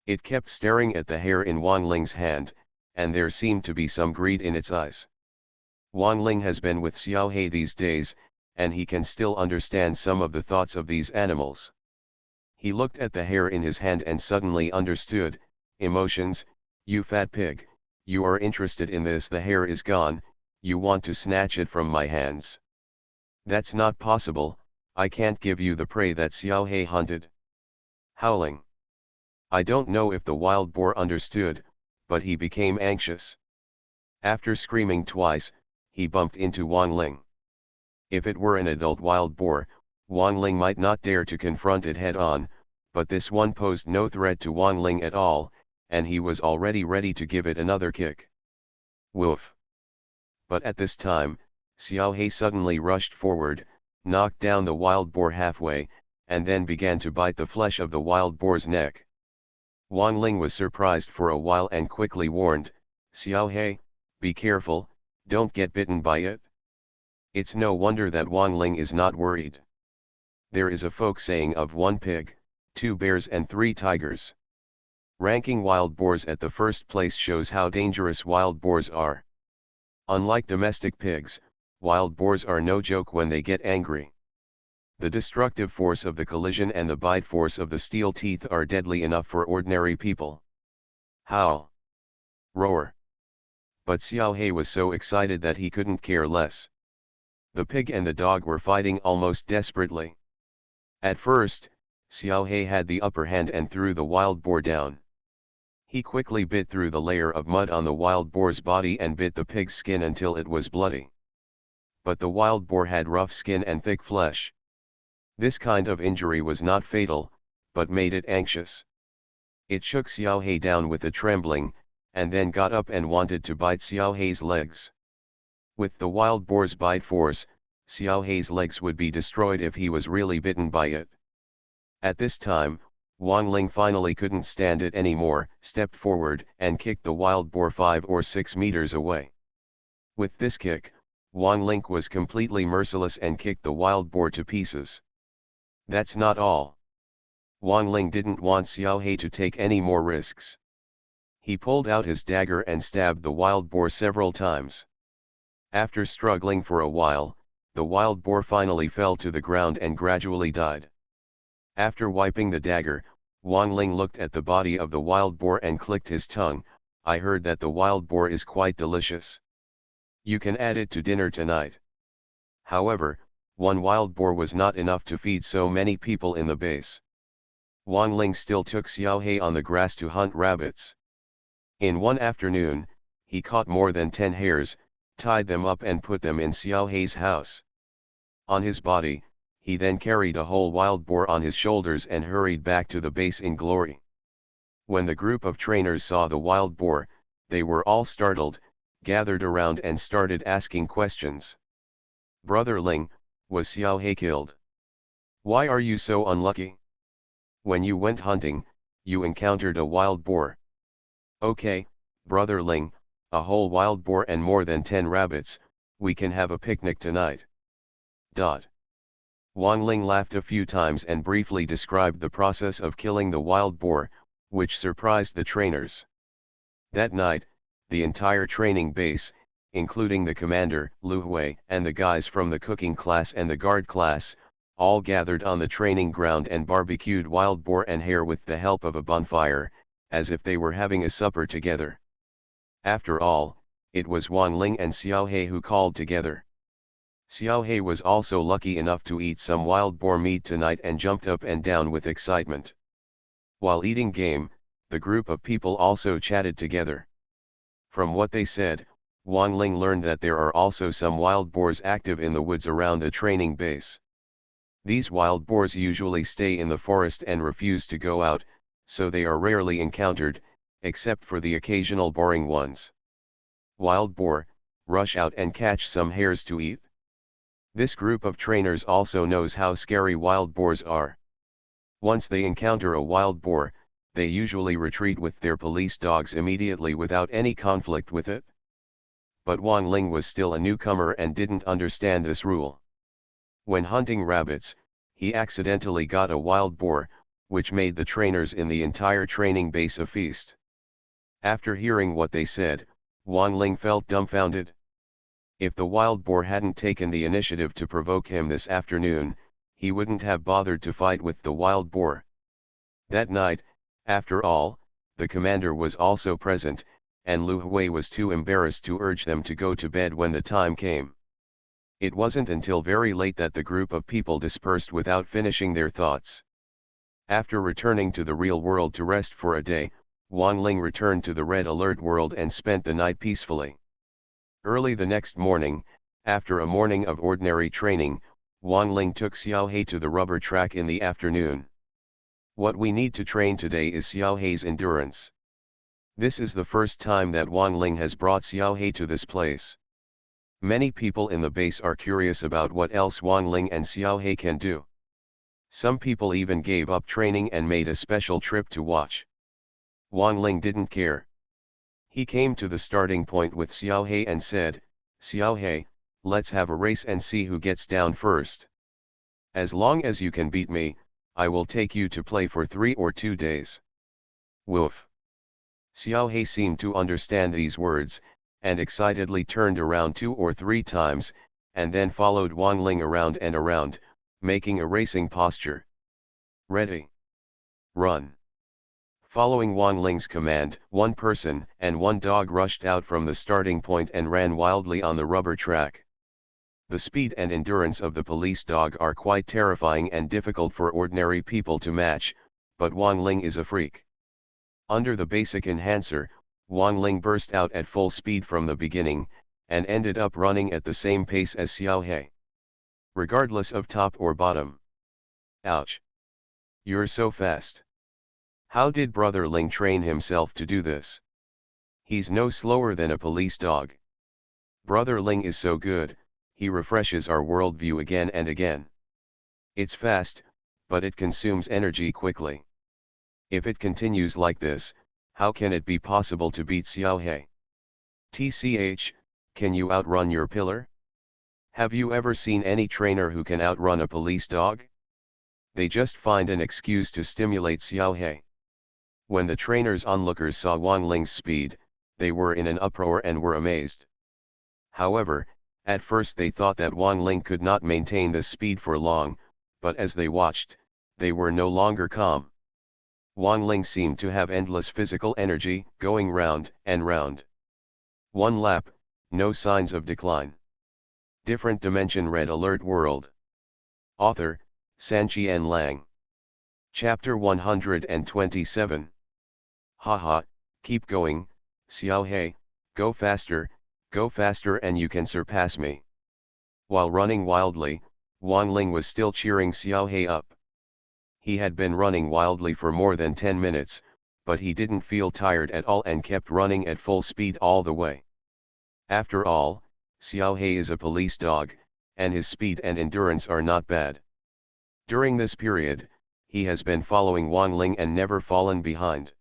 It kept staring at the hair in Wang Ling's hand, and there seemed to be some greed in its eyes. Wang Ling has been with Xiaohei these days, and he can still understand some of the thoughts of these animals. He looked at the hair in his hand and suddenly understood. Emotions, you fat pig, you are interested in this. The hair is gone, you want to snatch it from my hands. That's not possible, I can't give you the prey that Xiaohei hunted. Howling. I don't know if the wild boar understood, but he became anxious. After screaming twice, he bumped into Wang Ling. If it were an adult wild boar, Wang Ling might not dare to confront it head-on, but this one posed no threat to Wang Ling at all, and he was already ready to give it another kick. Woof! But at this time, Xiaohei suddenly rushed forward, knocked down the wild boar halfway, and then began to bite the flesh of the wild boar's neck. Wang Ling was surprised for a while and quickly warned, Xiaohei, be careful, don't get bitten by it. It's no wonder that Wang Ling is not worried. There is a folk saying of 1 pig, 2 bears and 3 tigers. Ranking wild boars at the first place shows how dangerous wild boars are. Unlike domestic pigs, wild boars are no joke when they get angry. The destructive force of the collision and the bite force of the steel teeth are deadly enough for ordinary people. Howl! Roar! But Xiaohei was so excited that he couldn't care less. The pig and the dog were fighting almost desperately. At first, Xiaohei had the upper hand and threw the wild boar down. He quickly bit through the layer of mud on the wild boar's body and bit the pig's skin until it was bloody. But the wild boar had rough skin and thick flesh. This kind of injury was not fatal, but made it anxious. It shook Xiao He down with a trembling, and then got up and wanted to bite Xiao He's legs. With the wild boar's bite force, Xiao He's legs would be destroyed if he was really bitten by it. At this time, Wang Ling finally couldn't stand it anymore, stepped forward and kicked the wild boar 5 or 6 meters away. With this kick, Wang Ling was completely merciless and kicked the wild boar to pieces. That's not all. Wang Ling didn't want Xiao He to take any more risks. He pulled out his dagger and stabbed the wild boar several times. After struggling for a while, the wild boar finally fell to the ground and gradually died. After wiping the dagger, Wang Ling looked at the body of the wild boar and clicked his tongue. I heard that the wild boar is quite delicious. You can add it to dinner tonight. However, one wild boar was not enough to feed so many people in the base. Wang Ling still took Xiao He on the grass to hunt rabbits. In one afternoon, he caught more than 10 hares, tied them up and put them in Xiao He's house. On his body, he then carried a whole wild boar on his shoulders and hurried back to the base in glory. When the group of trainers saw the wild boar, they were all startled, gathered around and started asking questions. Brother Ling, was Xiao He killed? Why are you so unlucky? When you went hunting, you encountered a wild boar. Okay, Brother Ling, a whole wild boar and more than 10 rabbits, we can have a picnic tonight. Wang Ling laughed a few times and briefly described the process of killing the wild boar, which surprised the trainers. That night, the entire training base, including the commander, Lu Hui, and the guys from the cooking class and the guard class, all gathered on the training ground and barbecued wild boar and hare with the help of a bonfire, as if they were having a supper together. After all, it was Wang Ling and Xiao He who called together. Xiao He was also lucky enough to eat some wild boar meat tonight and jumped up and down with excitement. While eating game, the group of people also chatted together. From what they said, Wang Ling learned that there are also some wild boars active in the woods around the training base. These wild boars usually stay in the forest and refuse to go out, so they are rarely encountered, except for the occasional boring ones. Wild boar, rush out and catch some hares to eat. This group of trainers also knows how scary wild boars are. Once they encounter a wild boar, they usually retreat with their police dogs immediately without any conflict with it. But Wang Ling was still a newcomer and didn't understand this rule. When hunting rabbits, he accidentally got a wild boar, which made the trainers in the entire training base a feast. After hearing what they said, Wang Ling felt dumbfounded. If the wild boar hadn't taken the initiative to provoke him this afternoon, he wouldn't have bothered to fight with the wild boar. That night, after all, the commander was also present, and Lu Hui was too embarrassed to urge them to go to bed when the time came. It wasn't until very late that the group of people dispersed without finishing their thoughts. After returning to the real world to rest for a day, Wang Ling returned to the red alert world and spent the night peacefully. Early the next morning, after a morning of ordinary training, Wang Ling took Xiao He to the rubber track in the afternoon. What we need to train today is Xiao He's endurance. This is the first time that Wang Ling has brought Xiao He to this place. Many people in the base are curious about what else Wang Ling and Xiao He can do. Some people even gave up training and made a special trip to watch. Wang Ling didn't care. He came to the starting point with Xiao He and said, "Xiao He, let's have a race and see who gets down first. As long as you can beat me, I will take you to play for 3 or 2 days." Woof. Xiao He seemed to understand these words, and excitedly turned around 2 or 3 times, and then followed Wang Ling around and around, making a racing posture. Ready. Run. Following Wang Ling's command, one person and one dog rushed out from the starting point and ran wildly on the rubber track. The speed and endurance of the police dog are quite terrifying and difficult for ordinary people to match, but Wang Ling is a freak. Under the basic enhancer, Wang Ling burst out at full speed from the beginning, and ended up running at the same pace as Xiao He. Regardless of top or bottom. Ouch. You're so fast. How did Brother Ling train himself to do this? He's no slower than a police dog. Brother Ling is so good, he refreshes our worldview again and again. It's fast, but it consumes energy quickly. If it continues like this, how can it be possible to beat Xiao He? TCH, can you outrun your pillar? Have you ever seen any trainer who can outrun a police dog? They just find an excuse to stimulate Xiao He. When the trainer's onlookers saw Wang Ling's speed, they were in an uproar and were amazed. However, at first they thought that Wang Ling could not maintain this speed for long, but as they watched, they were no longer calm. Wang Ling seemed to have endless physical energy, going round and round. One lap, no signs of decline. Different dimension. Red Alert World. Author, Sanqian Lang. Chapter 127. Haha, keep going, Xiao He, go faster and you can surpass me. While running wildly, Wang Ling was still cheering Xiao He up. He had been running wildly for more than 10 minutes, but he didn't feel tired at all and kept running at full speed all the way. After all, Xiao He is a police dog, and his speed and endurance are not bad. During this period, he has been following Wang Ling and never fallen behind.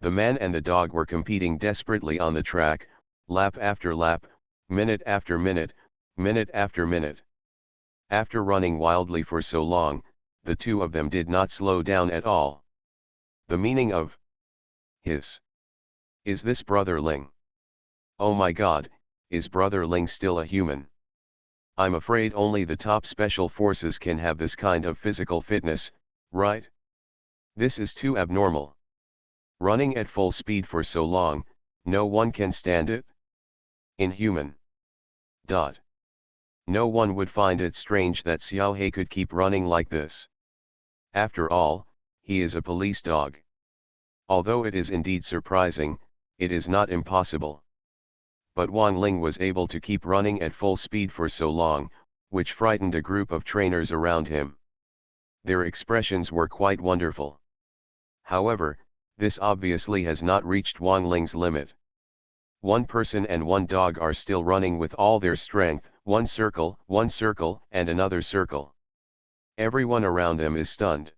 The man and the dog were competing desperately on the track, lap after lap, minute after minute, minute after minute. After running wildly for so long, the two of them did not slow down at all. The meaning of his. Is this Brother Ling? Oh my God, is Brother Ling still a human? I'm afraid only the top special forces can have this kind of physical fitness, right? This is too abnormal. Running at full speed for so long, no one can stand it. Inhuman. No one would find it strange that Xiao He could keep running like this. After all, he is a police dog. Although it is indeed surprising, it is not impossible. But Wang Ling was able to keep running at full speed for so long, which frightened a group of trainers around him. Their expressions were quite wonderful. However, this obviously has not reached Wang Ling's limit. One person and one dog are still running with all their strength, one circle, and another circle. Everyone around them is stunned.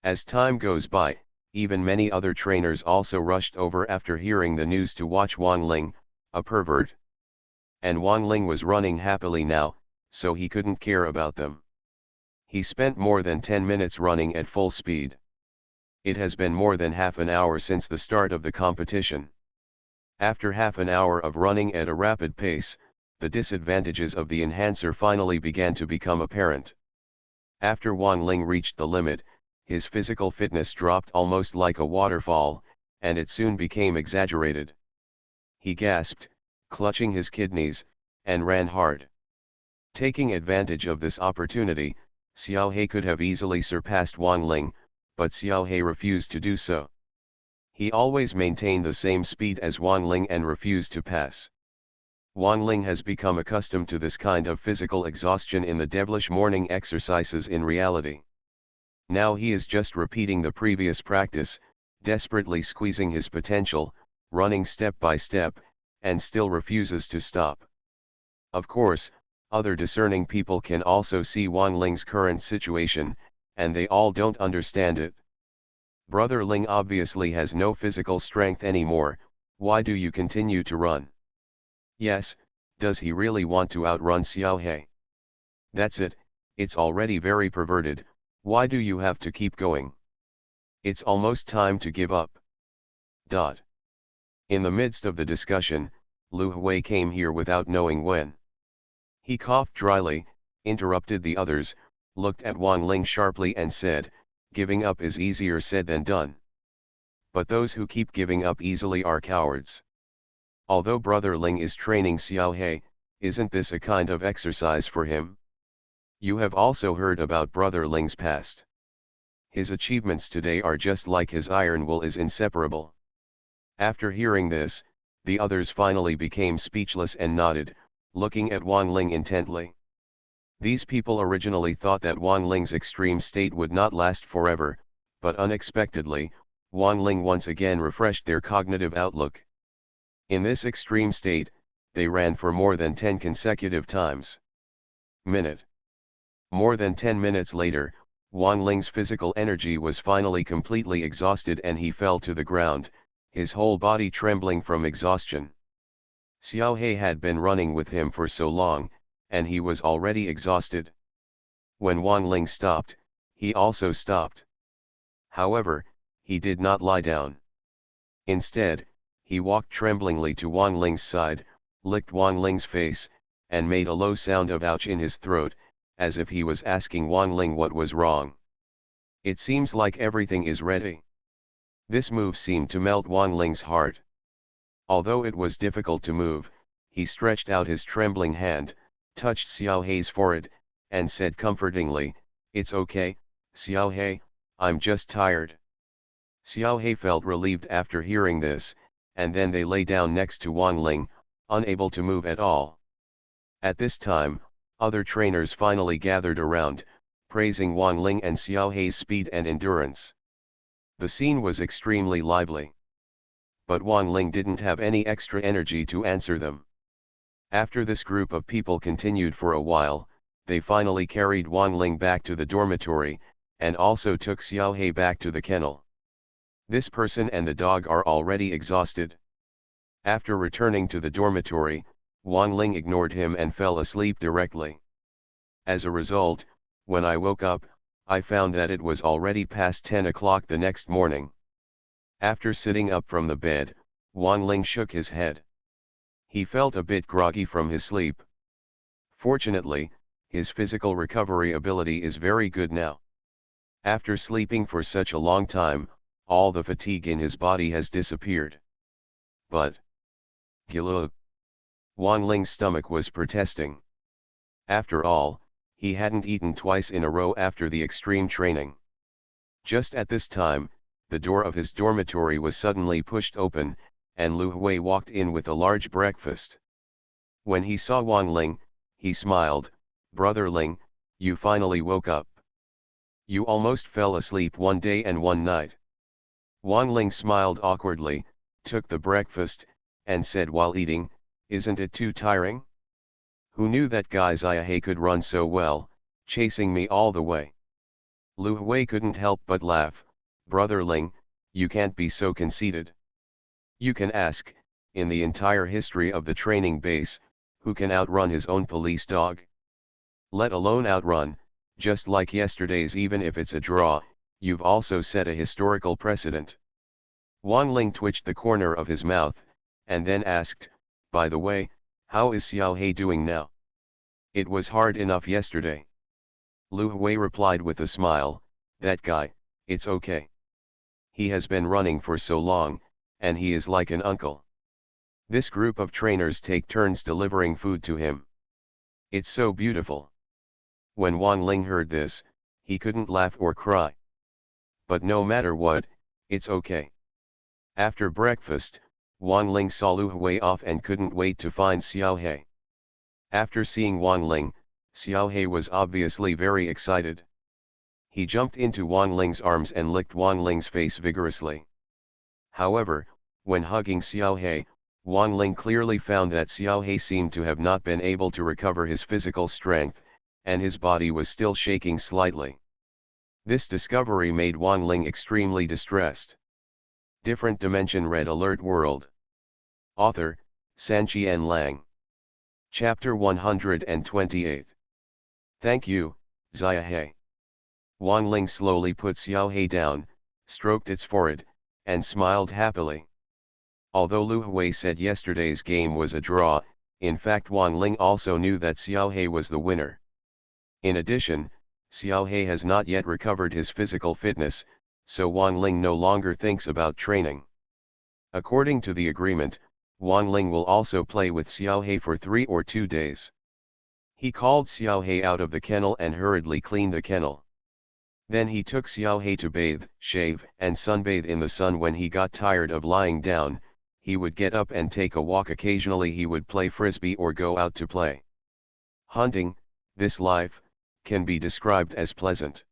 As time goes by, even many other trainers also rushed over after hearing the news to watch Wang Ling, a pervert. And Wang Ling was running happily now, so he couldn't care about them. He spent more than 10 minutes running at full speed. It has been more than half an hour since the start of the competition. After half an hour of running at a rapid pace, the disadvantages of the enhancer finally began to become apparent. After Wang Ling reached the limit, his physical fitness dropped almost like a waterfall, and it soon became exaggerated. He gasped, clutching his kidneys, and ran hard. Taking advantage of this opportunity, Xiao He could have easily surpassed Wang Ling, but Xiao He refused to do so. He always maintained the same speed as Wang Ling and refused to pass. Wang Ling has become accustomed to this kind of physical exhaustion in the devilish morning exercises in reality. Now he is just repeating the previous practice, desperately squeezing his potential, running step by step, and still refuses to stop. Of course, other discerning people can also see Wang Ling's current situation, and they all don't understand it. Brother Ling obviously has no physical strength anymore. Why do you continue to run? Yes, does he really want to outrun Xiao He? That's it, it's already very perverted. Why do you have to keep going? It's almost time to give up. In the midst of the discussion, Lu Hui came here without knowing when. He coughed dryly, interrupted the others, looked at Wang Ling sharply and said, "Giving up is easier said than done. But those who keep giving up easily are cowards. Although Brother Ling is training Xiao He, isn't this a kind of exercise for him? You have also heard about Brother Ling's past. His achievements today are just like his iron will is inseparable." After hearing this, the others finally became speechless and nodded, looking at Wang Ling intently. These people originally thought that Wang Ling's extreme state would not last forever, but unexpectedly, Wang Ling once again refreshed their cognitive outlook. In this extreme state, they ran for more than 10 consecutive times. Minute. More than 10 minutes later, Wang Ling's physical energy was finally completely exhausted and he fell to the ground, his whole body trembling from exhaustion. Xiao He had been running with him for so long, and he was already exhausted. When Wang Ling stopped, he also stopped. However, he did not lie down. Instead, he walked tremblingly to Wang Ling's side, licked Wang Ling's face, and made a low sound of ouch in his throat, as if he was asking Wang Ling what was wrong. It seems like everything is ready. This move seemed to melt Wang Ling's heart. Although it was difficult to move, he stretched out his trembling hand, touched Xiao He's forehead, and said comfortingly, "It's okay, Xiao He, I'm just tired." Xiao He felt relieved after hearing this, and then they lay down next to Wang Ling, unable to move at all. At this time, other trainers finally gathered around, praising Wang Ling and Xiao He's speed and endurance. The scene was extremely lively. But Wang Ling didn't have any extra energy to answer them. After this group of people continued for a while, they finally carried Wang Ling back to the dormitory, and also took Xiao He back to the kennel. This person and the dog are already exhausted. After returning to the dormitory, Wang Ling ignored him and fell asleep directly. As a result, when I woke up, I found that it was already past 10 o'clock the next morning. After sitting up from the bed, Wang Ling shook his head. He felt a bit groggy from his sleep. Fortunately, his physical recovery ability is very good now. After sleeping for such a long time, all the fatigue in his body has disappeared. But Gilug. Wang Ling's stomach was protesting. After all, he hadn't eaten twice in a row after the extreme training. Just at this time, the door of his dormitory was suddenly pushed open, and Lu Hui walked in with a large breakfast. When he saw Wang Ling, he smiled, "Brother Ling, you finally woke up. You almost fell asleep one day and one night." Wang Ling smiled awkwardly, took the breakfast, and said while eating, "Isn't it too tiring? Who knew that guy Xiaohe could run so well, chasing me all the way?" Lu Hui couldn't help but laugh. "Brother Ling, you can't be so conceited. You can ask, in the entire history of the training base, who can outrun his own police dog? Let alone outrun, just like yesterday's, even if it's a draw, you've also set a historical precedent." Wang Ling twitched the corner of his mouth, and then asked, "By the way, how is Xiao He doing now? It was hard enough yesterday." Lu Hui replied with a smile, "That guy, it's okay. He has been running for so long, and he is like an uncle. This group of trainers take turns delivering food to him. It's so beautiful." When Wang Ling heard this, he couldn't laugh or cry. But no matter what, it's okay. After breakfast, Wang Ling saw Lu Hui off and couldn't wait to find Xiao He. After seeing Wang Ling, Xiao He was obviously very excited. He jumped into Wang Ling's arms and licked Wang Ling's face vigorously. However, when hugging Xiao He, Wang Ling clearly found that Xiao He seemed to have not been able to recover his physical strength, and his body was still shaking slightly. This discovery made Wang Ling extremely distressed. Different Dimension Red Alert World. Author, Sanqian Lang. Chapter 128. Thank you, Xiaohe. Wang Ling slowly put Xiao He down, stroked its forehead, and smiled happily. Although Lu Hui said yesterday's game was a draw, in fact Wang Ling also knew that Xiao He was the winner. In addition, Xiao He has not yet recovered his physical fitness, so Wang Ling no longer thinks about training. According to the agreement, Wang Ling will also play with Xiao He for 3 or 2 days. He called Xiao He out of the kennel and hurriedly cleaned the kennel. Then he took Xiao He to bathe, shave, and sunbathe in the sun. When he got tired of lying down, he would get up and take a walk. Occasionally he would play frisbee or go out to play hunting, This life can be described as pleasant.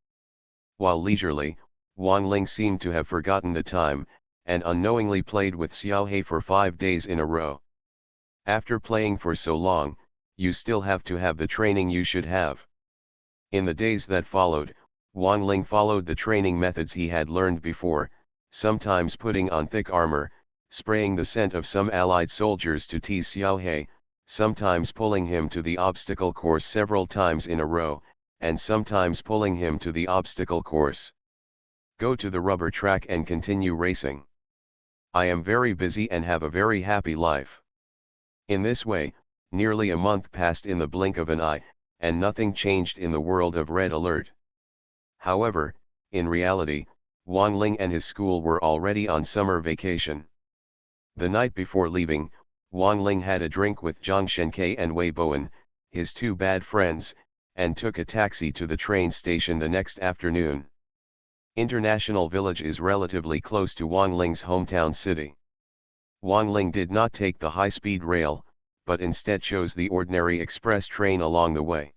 While leisurely, Wang Ling seemed to have forgotten the time, and unknowingly played with Xiao He for 5 days in a row. After playing for so long, you still have to have the training you should have. In the days that followed, Wang Ling followed the training methods he had learned before, sometimes putting on thick armor, spraying the scent of some allied soldiers to tease Xiao He, sometimes pulling him to the obstacle course several times in a row, and sometimes pulling him to the obstacle course. Go to the rubber track and continue racing. I am very busy and have a very happy life. In this way, nearly a month passed in the blink of an eye, and nothing changed in the world of Red Alert. However, in reality, Wang Ling and his school were already on summer vacation. The night before leaving, Wang Ling had a drink with Zhang Shenke and Wei Bowen, his 2 bad friends, and took a taxi to the train station the next afternoon. International Village is relatively close to Wang Ling's hometown city. Wang Ling did not take the high-speed rail, but instead chose the ordinary express train along the way.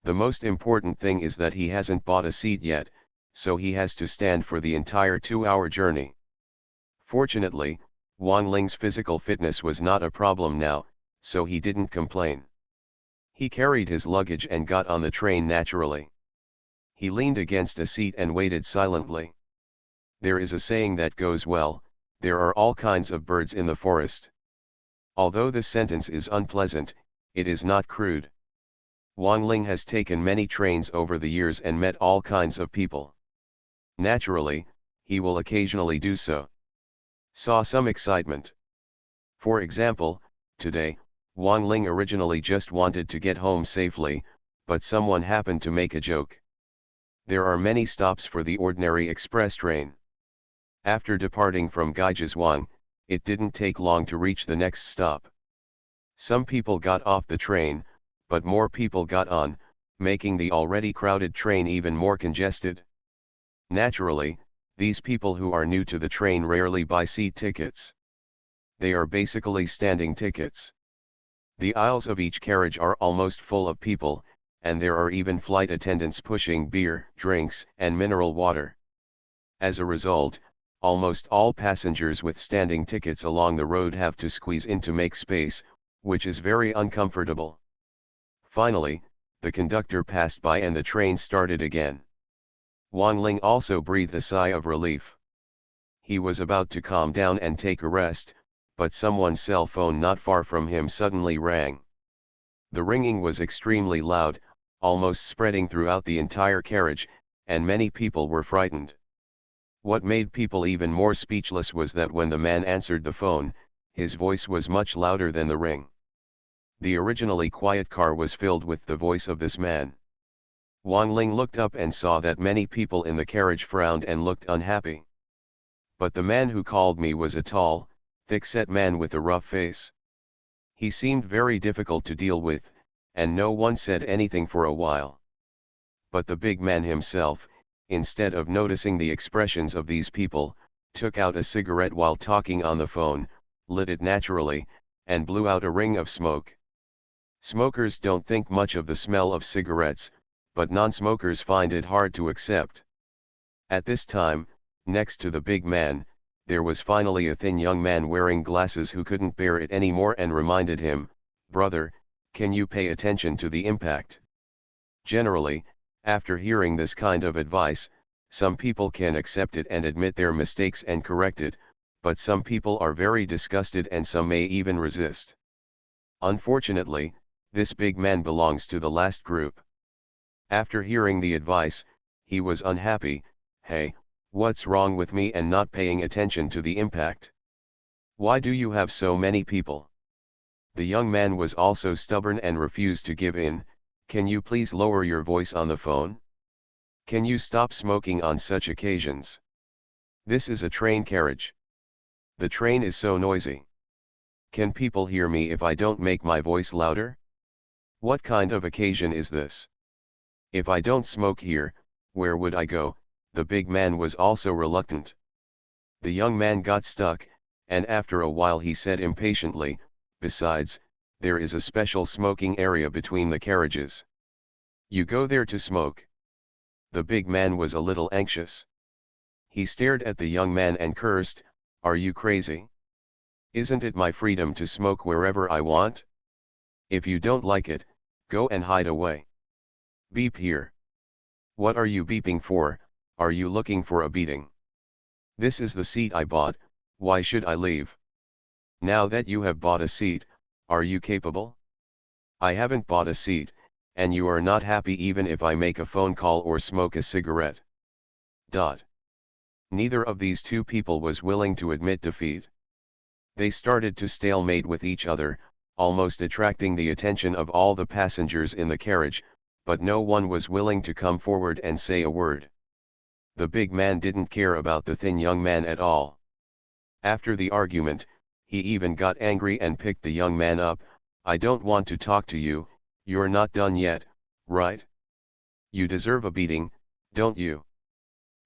The most important thing is that he hasn't bought a seat yet, so he has to stand for the entire 2-hour journey. Fortunately, Wang Ling's physical fitness was not a problem now, so he didn't complain. He carried his luggage and got on the train naturally. He leaned against a seat and waited silently. There is a saying that goes well, there are all kinds of birds in the forest. Although this sentence is unpleasant, it is not crude. Wang Ling has taken many trains over the years and met all kinds of people. Naturally, he will occasionally do so. Saw some excitement. For example, today, Wang Ling originally just wanted to get home safely, but someone happened to make a joke. There are many stops for the ordinary express train. After departing from Gaijizhuang, it didn't take long to reach the next stop. Some people got off the train, but more people got on, making the already crowded train even more congested. Naturally, these people who are new to the train rarely buy seat tickets. They are basically standing tickets. The aisles of each carriage are almost full of people, and there are even flight attendants pushing beer, drinks, and mineral water. As a result, almost all passengers with standing tickets along the road have to squeeze in to make space, which is very uncomfortable. Finally, the conductor passed by and the train started again. Wang Ling also breathed a sigh of relief. He was about to calm down and take a rest, but someone's cell phone not far from him suddenly rang. The ringing was extremely loud, almost spreading throughout the entire carriage, and many people were frightened. What made people even more speechless was that when the man answered the phone, his voice was much louder than the ring. The originally quiet car was filled with the voice of this man. Wang Ling looked up and saw that many people in the carriage frowned and looked unhappy. But the man who called me was a tall, thick-set man with a rough face. He seemed very difficult to deal with, and no one said anything for a while. But the big man himself, instead of noticing the expressions of these people, took out a cigarette while talking on the phone, lit it naturally, and blew out a ring of smoke. Smokers don't think much of the smell of cigarettes, but non-smokers find it hard to accept. At this time, next to the big man, there was finally a thin young man wearing glasses who couldn't bear it anymore and reminded him, "Brother, can you pay attention to the impact?" Generally, after hearing this kind of advice, some people can accept it and admit their mistakes and correct it, but some people are very disgusted and some may even resist. Unfortunately, this big man belongs to the last group. After hearing the advice, he was unhappy. "Hey, what's wrong with me and not paying attention to the impact? Why do you have so many people?" The young man was also stubborn and refused to give in. "Can you please lower your voice on the phone? Can you stop smoking on such occasions? This is a train carriage. The train is so noisy. Can people hear me if I don't make my voice louder? What kind of occasion is this? If I don't smoke here, where would I go?" The big man was also reluctant. The young man got stuck, and after a while he said impatiently, "Besides, there is a special smoking area between the carriages. You go there to smoke. The big man was a little anxious. He stared at the young man and cursed, "Are you crazy? Isn't it my freedom to smoke wherever I want? If you don't like it, go and hide away. Beep here. What are you beeping for? Are you looking for a beating? This is the seat I bought, why should I leave? Now that you have bought a seat, are you capable? I haven't bought a seat, and you are not happy even if I make a phone call or smoke a cigarette." Neither of these two people was willing to admit defeat. They started to stalemate with each other, almost attracting the attention of all the passengers in the carriage, but no one was willing to come forward and say a word. The big man didn't care about the thin young man at all. After the argument, he even got angry and picked the young man up. "I don't want to talk to you, you're not done yet, right? You deserve a beating, don't you?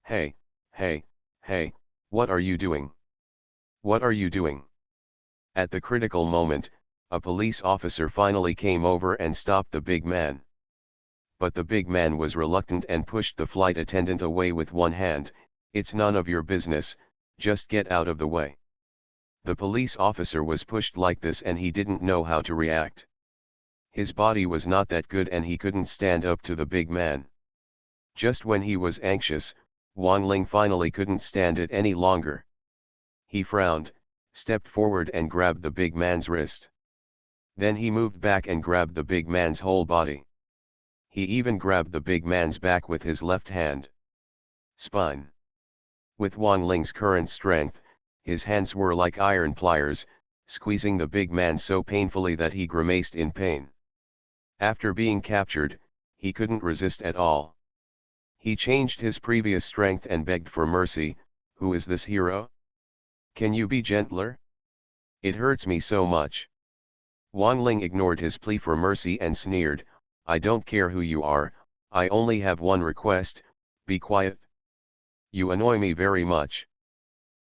Hey, hey, hey, what are you doing? What are you doing?" At the critical moment, a police officer finally came over and stopped the big man. But the big man was reluctant and pushed the flight attendant away with one hand. "It's none of your business, just get out of the way." The police officer was pushed like this and he didn't know how to react. His body was not that good and he couldn't stand up to the big man. Just when he was anxious, Wang Ling finally couldn't stand it any longer. He frowned, stepped forward and grabbed the big man's wrist. Then he moved back and grabbed the big man's whole body. He even grabbed the big man's back with his left hand. Spine. With Wang Ling's current strength, his hands were like iron pliers, squeezing the big man so painfully that he grimaced in pain. After being captured, he couldn't resist at all. He changed his previous strength and begged for mercy. "Who is this hero? Can you be gentler? It hurts me so much." Wang Ling ignored his plea for mercy and sneered, "I don't care who you are, I only have one request, be quiet. You annoy me very much."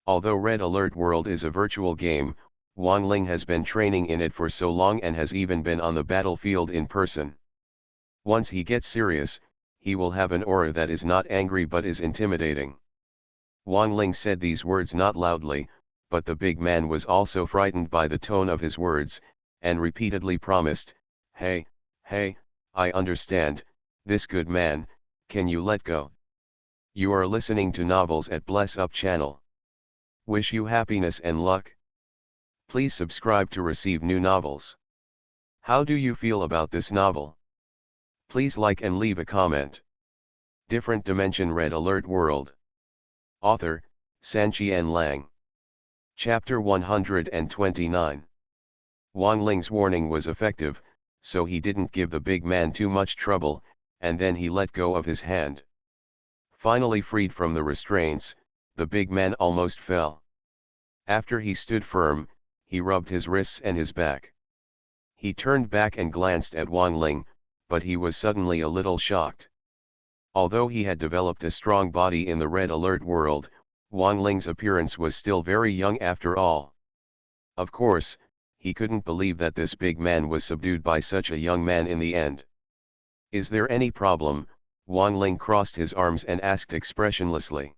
Although Red Alert World is a virtual game, Wang Ling has been training in it for so long and has even been on the battlefield in person. Once he gets serious, he will have an aura that is not angry but is intimidating. Wang Ling said these words not loudly, but the big man was also frightened by the tone of his words, and repeatedly promised, "Hey, hey, I understand, this good man, can you let go?" You are listening to Novels at Bless Up channel. Wish you happiness and luck. Please subscribe to receive new novels. How do you feel about this novel? Please like and leave a comment. Different Dimension Red Alert World. Author, Sanqian Lang. Chapter 129. Wang Ling's warning was effective, so he didn't give the big man too much trouble, and then he let go of his hand. Finally freed from the restraints, the big man almost fell. After he stood firm, he rubbed his wrists and his back. He turned back and glanced at Wang Ling, but he was suddenly a little shocked. Although he had developed a strong body in the Red Alert World, Wang Ling's appearance was still very young after all. Of course, he couldn't believe that this big man was subdued by such a young man in the end. "Is there any problem?" Wang Ling crossed his arms and asked expressionlessly.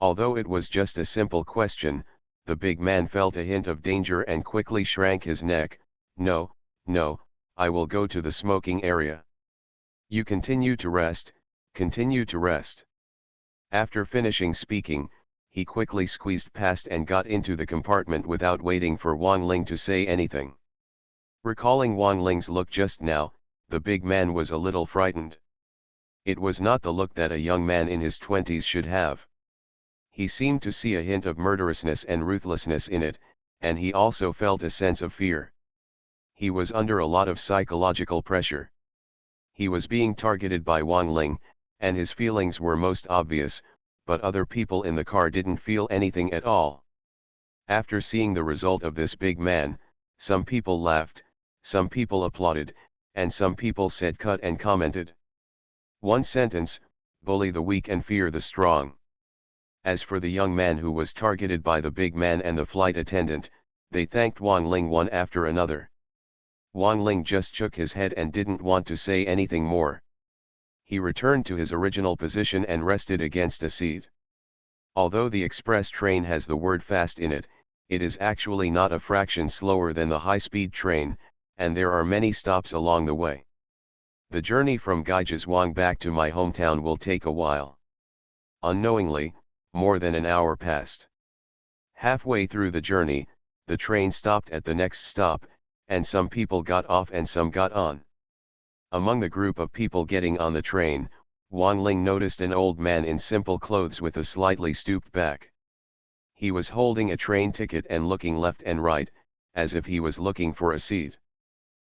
Although it was just a simple question, the big man felt a hint of danger and quickly shrank his neck. No, I will go to the smoking area. You continue to rest, continue to rest." After finishing speaking, he quickly squeezed past and got into the compartment without waiting for Wang Ling to say anything. Recalling Wang Ling's look just now, the big man was a little frightened. It was not the look that a young man in his 20s should have. He seemed to see a hint of murderousness and ruthlessness in it, and he also felt a sense of fear. He was under a lot of psychological pressure. He was being targeted by Wang Ling, and his feelings were most obvious, but other people in the car didn't feel anything at all. After seeing the result of this big man, some people laughed, some people applauded, and some people said cut and commented. One sentence, bully the weak and fear the strong. As for the young man who was targeted by the big man and the flight attendant, they thanked Wang Ling one after another. Wang Ling just shook his head and didn't want to say anything more. He returned to his original position and rested against a seat. Although the express train has the word fast in it, it is actually not a fraction slower than the high-speed train, and there are many stops along the way. The journey from Gaijazhuang back to my hometown will take a while. Unknowingly, more than an hour passed. Halfway through the journey, the train stopped at the next stop, and some people got off and some got on. Among the group of people getting on the train, Wang Ling noticed an old man in simple clothes with a slightly stooped back. He was holding a train ticket and looking left and right, as if he was looking for a seat.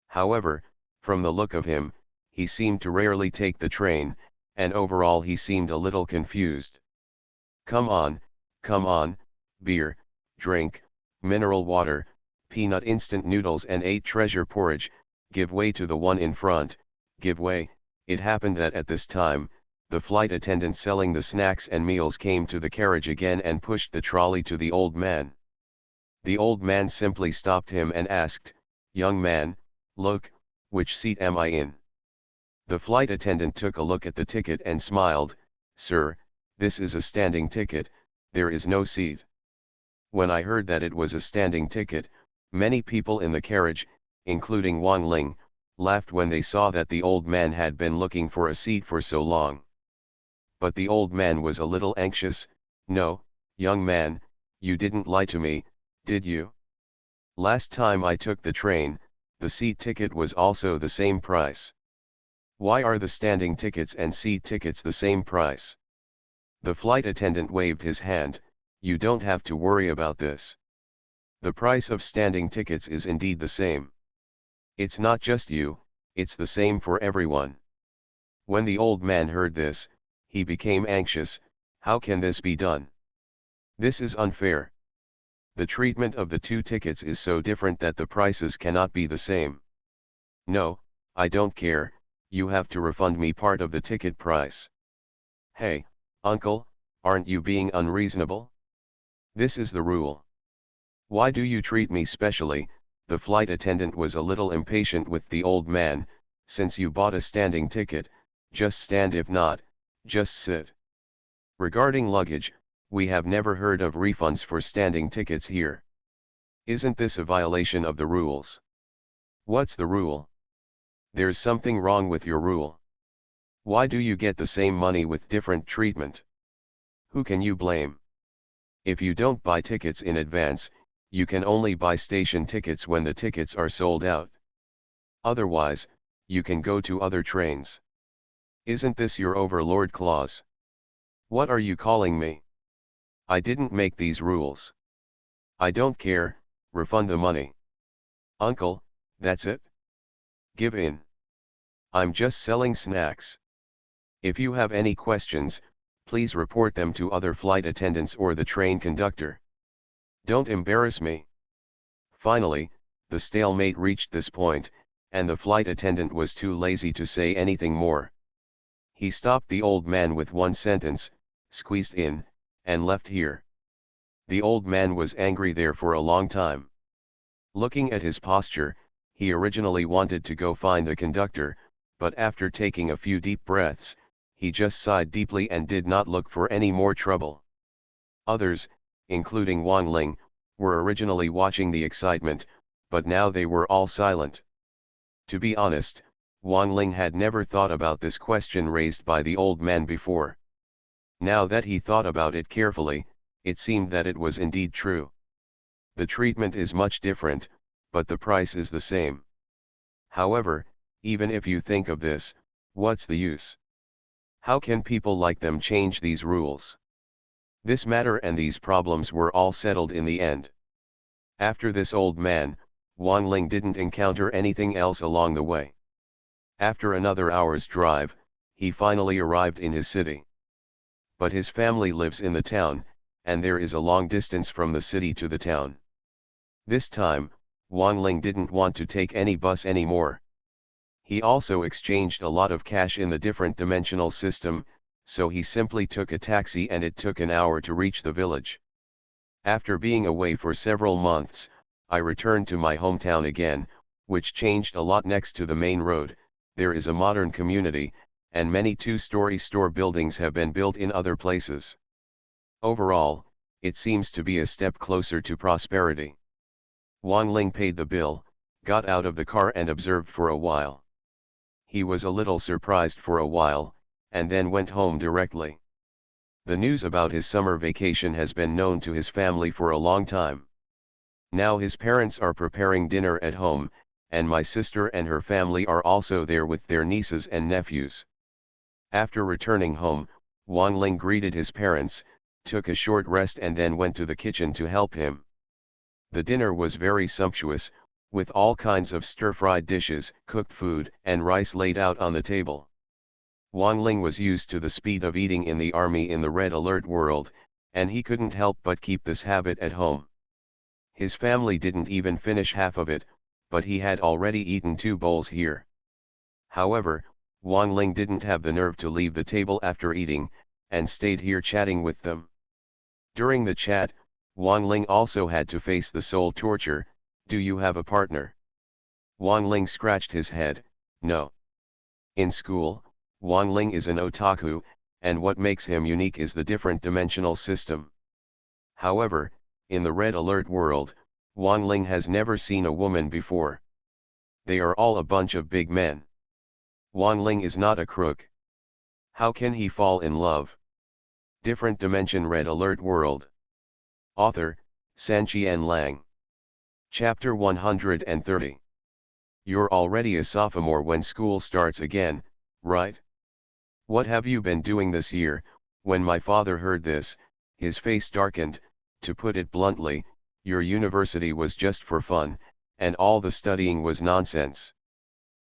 However, from the look of him, he seemed to rarely take the train, and overall he seemed a little confused. Come on, beer, drink, mineral water, peanut instant noodles and 8 treasure porridge, give way to the one in front, give way. It happened that at this time, the flight attendant selling the snacks and meals came to the carriage again and pushed the trolley to the old man. The old man simply stopped him and asked, "Young man, look, which seat am I in?" The flight attendant took a look at the ticket and smiled, "Sir, this is a standing ticket, there is no seat." When I heard that it was a standing ticket, many people in the carriage, including Wang Ling, laughed when they saw that the old man had been looking for a seat for so long. But the old man was a little anxious. "No, young man, you didn't lie to me, did you? Last time I took the train, the seat ticket was also the same price. Why are the standing tickets and seat tickets the same price?" The flight attendant waved his hand. "You don't have to worry about this. The price of standing tickets is indeed the same. It's not just you, it's the same for everyone." When the old man heard this, he became anxious. How can this be done? This is unfair. The treatment of the two tickets is so different that the prices cannot be the same. "No, I don't care, you have to refund me part of the ticket price." "Hey, uncle, aren't you being unreasonable? This is the rule. Why do you treat me specially?" The flight attendant was a little impatient with the old man. "Since you bought a standing ticket, just stand, if not, just sit. Regarding luggage, we have never heard of refunds for standing tickets here. Isn't this a violation of the rules?" "What's the rule? There's something wrong with your rule. Why do you get the same money with different treatment? Who can you blame? If you don't buy tickets in advance, you can only buy station tickets when the tickets are sold out. Otherwise, you can go to other trains. Isn't this your overlord clause? What are you calling me? I didn't make these rules. I don't care, refund the money." "Uncle, that's it? Give in. I'm just selling snacks. If you have any questions, please report them to other flight attendants or the train conductor. Don't embarrass me." Finally, the stalemate reached this point, and the flight attendant was too lazy to say anything more. He stopped the old man with one sentence, "Squeezed in, and left here." The old man was angry there for a long time. Looking at his posture, he originally wanted to go find the conductor, but after taking a few deep breaths, he just sighed deeply and did not look for any more trouble. Others, including Wang Ling, were originally watching the excitement, but now they were all silent. To be honest, Wang Ling had never thought about this question raised by the old man before. Now that he thought about it carefully, it seemed that it was indeed true. The treatment is much different, but the price is the same. However, even if you think of this, what's the use? How can people like them change these rules? This matter and these problems were all settled in the end. After this old man, Wang Ling didn't encounter anything else along the way. After another hour's drive, he finally arrived in his city. But his family lives in the town, and there is a long distance from the city to the town. This time, Wang Ling didn't want to take any bus anymore. He also exchanged a lot of cash in the different dimensional system, so he simply took a taxi and it took an hour to reach the village. After being away for several months, I returned to my hometown again, which changed a lot. Next to the main road, there is a modern community, and many two-story store buildings have been built in other places. Overall, it seems to be a step closer to prosperity. Wang Ling paid the bill, got out of the car and observed for a while. He was a little surprised for a while, and then went home directly. The news about his summer vacation has been known to his family for a long time. Now his parents are preparing dinner at home, and my sister and her family are also there with their nieces and nephews. After returning home, Wang Ling greeted his parents, took a short rest and then went to the kitchen to help him. The dinner was very sumptuous, with all kinds of stir-fried dishes, cooked food, and rice laid out on the table. Wang Ling was used to the speed of eating in the army in the red alert world, and he couldn't help but keep this habit at home. His family didn't even finish half of it, but he had already eaten 2 bowls here. However, Wang Ling didn't have the nerve to leave the table after eating, and stayed here chatting with them. During the chat, Wang Ling also had to face the soul torture. Do you have a partner? Wang Ling scratched his head. No. In school, Wang Ling is an otaku, and what makes him unique is the different dimensional system. However, in the red alert world, Wang Ling has never seen a woman before. They are all a bunch of big men. Wang Ling is not a crook. How can he fall in love? Different dimension red alert world. Author, Sanqian Lang. Chapter 130. You're already a sophomore when school starts again, right? What have you been doing this year? When my father heard this, his face darkened. To put it bluntly, your university was just for fun, and all the studying was nonsense.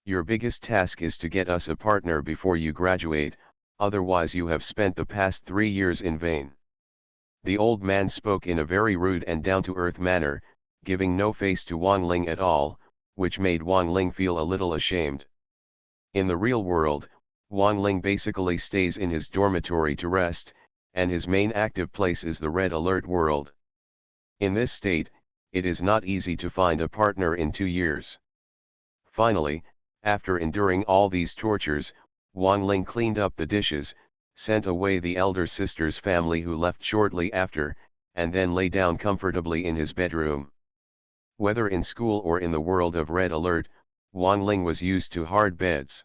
Your biggest task is to get us a partner before you graduate, otherwise you have spent the past 3 years in vain. The old man spoke in a very rude and down-to-earth manner, giving no face to Wang Ling at all, which made Wang Ling feel a little ashamed. In the real world, Wang Ling basically stays in his dormitory to rest, and his main active place is the red alert world. In this state, it is not easy to find a partner in 2 years. Finally, after enduring all these tortures, Wang Ling cleaned up the dishes, sent away the elder sister's family who left shortly after, and then lay down comfortably in his bedroom. Whether in school or in the world of red alert, Wang Ling was used to hard beds.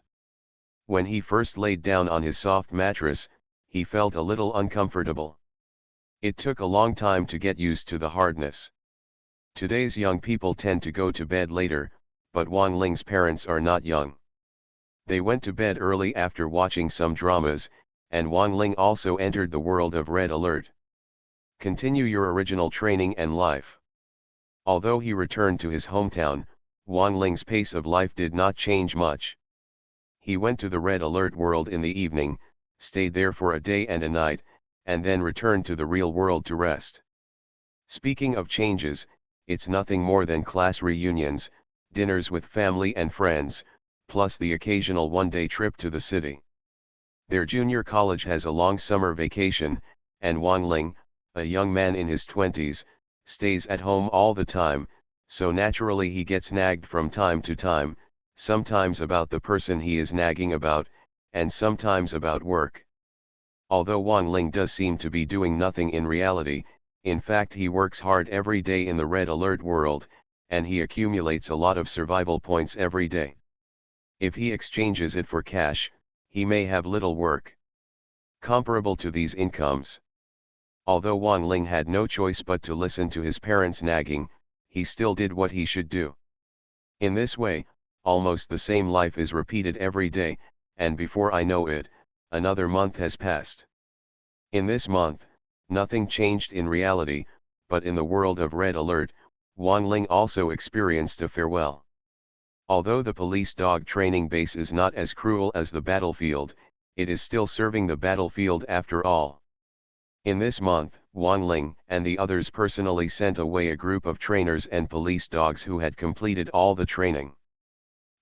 When he first laid down on his soft mattress, he felt a little uncomfortable. It took a long time to get used to the hardness. Today's young people tend to go to bed later, but Wang Ling's parents are not young. They went to bed early after watching some dramas, and Wang Ling also entered the world of red alert. Continue your original training and life. Although he returned to his hometown, Wang Ling's pace of life did not change much. He went to the red alert world in the evening, stayed there for a day and a night, and then returned to the real world to rest. Speaking of changes, it's nothing more than class reunions, dinners with family and friends, plus the occasional one-day trip to the city. Their junior college has a long summer vacation, and Wang Ling, a young man in his 20s, stays at home all the time, so naturally he gets nagged from time to time, sometimes about the person he is nagging about, and sometimes about work. Although Wang Ling does seem to be doing nothing in reality, in fact he works hard every day in the red alert world, and he accumulates a lot of survival points every day. If he exchanges it for cash, he may have little work comparable to these incomes. Although Wang Ling had no choice but to listen to his parents' nagging, he still did what he should do. In this way, almost the same life is repeated every day, and before I know it, another month has passed. In this month, nothing changed in reality, but in the world of red alert, Wang Ling also experienced a farewell. Although the police dog training base is not as cruel as the battlefield, it is still serving the battlefield after all. In this month, Wang Ling and the others personally sent away a group of trainers and police dogs who had completed all the training.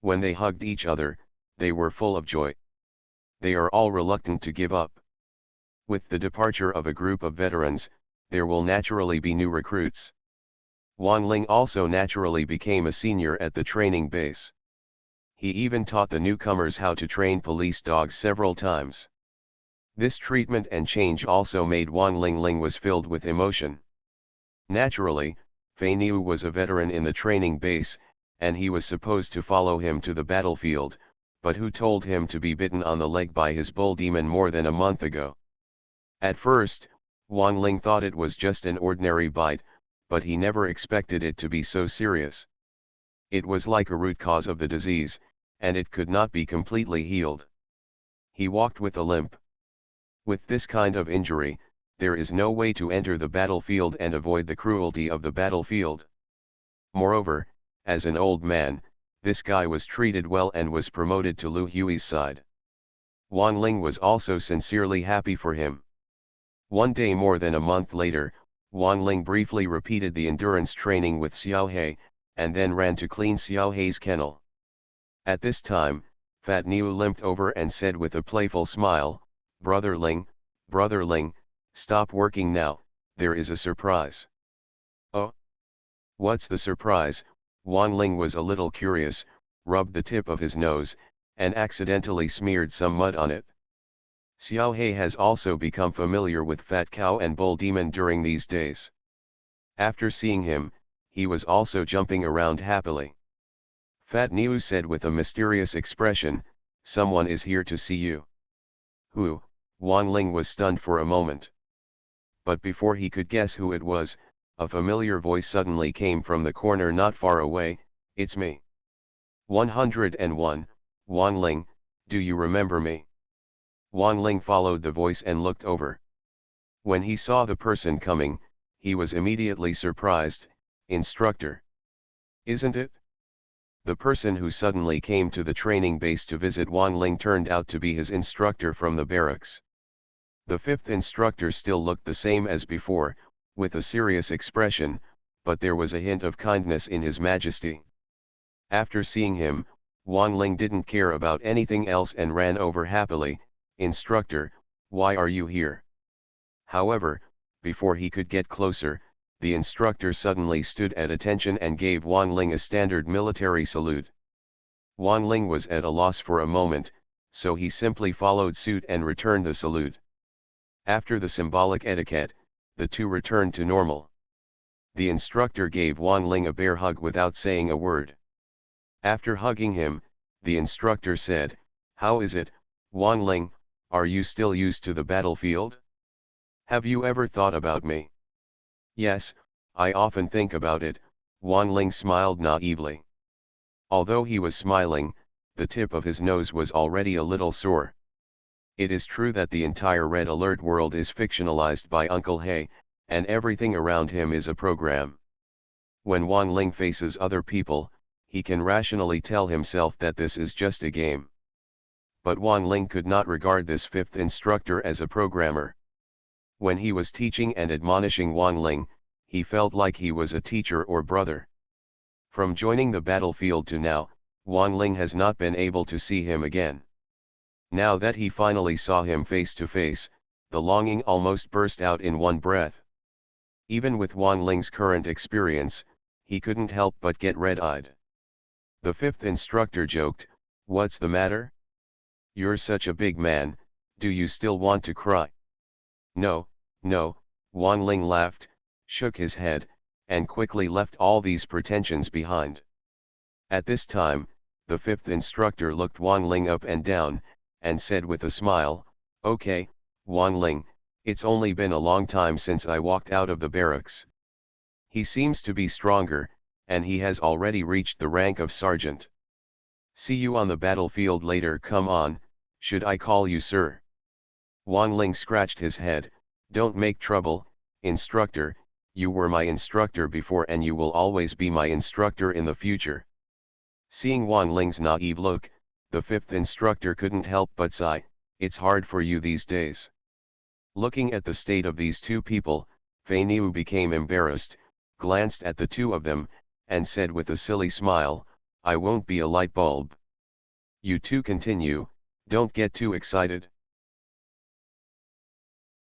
When they hugged each other, they were full of joy. They are all reluctant to give up. With the departure of a group of veterans, there will naturally be new recruits. Wang Ling also naturally became a senior at the training base. He even taught the newcomers how to train police dogs several times. This treatment and change also made Wang Ling was filled with emotion. Naturally, Fei Niu was a veteran in the training base, and he was supposed to follow him to the battlefield, but who told him to be bitten on the leg by his bull demon more than a month ago? At first, Wang Ling thought it was just an ordinary bite, but he never expected it to be so serious. It was like a root cause of the disease, and it could not be completely healed. He walked with a limp. With this kind of injury, there is no way to enter the battlefield and avoid the cruelty of the battlefield. Moreover, as an old man, this guy was treated well and was promoted to Lu Hui's side. Wang Ling was also sincerely happy for him. One day more than a month later, Wang Ling briefly repeated the endurance training with Xiao He, and then ran to clean Xiao He's kennel. At this time, Fat Niu limped over and said with a playful smile, Brother Ling, stop working now, there is a surprise." "Oh? What's the surprise?" Wang Ling was a little curious, rubbed the tip of his nose, and accidentally smeared some mud on it. Xiao He has also become familiar with Fat Cow and Bull Demon during these days. After seeing him, he was also jumping around happily. Fat Niu said with a mysterious expression, "Someone is here to see you." "Who?" Wang Ling was stunned for a moment. But before he could guess who it was, a familiar voice suddenly came from the corner not far away, "It's me." 101, Wang Ling, do you remember me? Wang Ling followed the voice and looked over. When he saw the person coming, he was immediately surprised. "Instructor. Isn't it?" The person who suddenly came to the training base to visit Wang Ling turned out to be his instructor from the barracks. The fifth instructor still looked the same as before, with a serious expression, but there was a hint of kindness in his majesty. After seeing him, Wang Ling didn't care about anything else and ran over happily, "Instructor, why are you here?" However, before he could get closer, the instructor suddenly stood at attention and gave Wang Ling a standard military salute. Wang Ling was at a loss for a moment, so he simply followed suit and returned the salute. After the symbolic etiquette, the two returned to normal. The instructor gave Wang Ling a bear hug without saying a word. After hugging him, the instructor said, "How is it, Wang Ling, are you still used to the battlefield? Have you ever thought about me?" "Yes, I often think about it," Wang Ling smiled naively. Although he was smiling, the tip of his nose was already a little sore. It is true that the entire Red Alert world is fictionalized by Uncle He, and everything around him is a program. When Wang Ling faces other people, he can rationally tell himself that this is just a game. But Wang Ling could not regard this fifth instructor as a programmer. When he was teaching and admonishing Wang Ling, he felt like he was a teacher or brother. From joining the battlefield to now, Wang Ling has not been able to see him again. Now that he finally saw him face to face, the longing almost burst out in one breath. Even with Wang Ling's current experience, he couldn't help but get red-eyed. The fifth instructor joked, "What's the matter? You're such a big man, do you still want to cry?" No, Wang Ling laughed, shook his head, and quickly left all these pretensions behind. At this time, the fifth instructor looked Wang Ling up and down, and said with a smile, "Okay, Wang Ling, it's only been a long time since I walked out of the barracks. He seems to be stronger, and he has already reached the rank of sergeant. See you on the battlefield later. Come on, should I call you sir?" Wang Ling scratched his head, "Don't make trouble, instructor, you were my instructor before and you will always be my instructor in the future." Seeing Wang Ling's naive look, the fifth instructor couldn't help but sigh, "It's hard for you these days." Looking at the state of these two people, Fei Niu became embarrassed, glanced at the two of them, and said with a silly smile, "I won't be a light bulb." "You two continue, don't get too excited."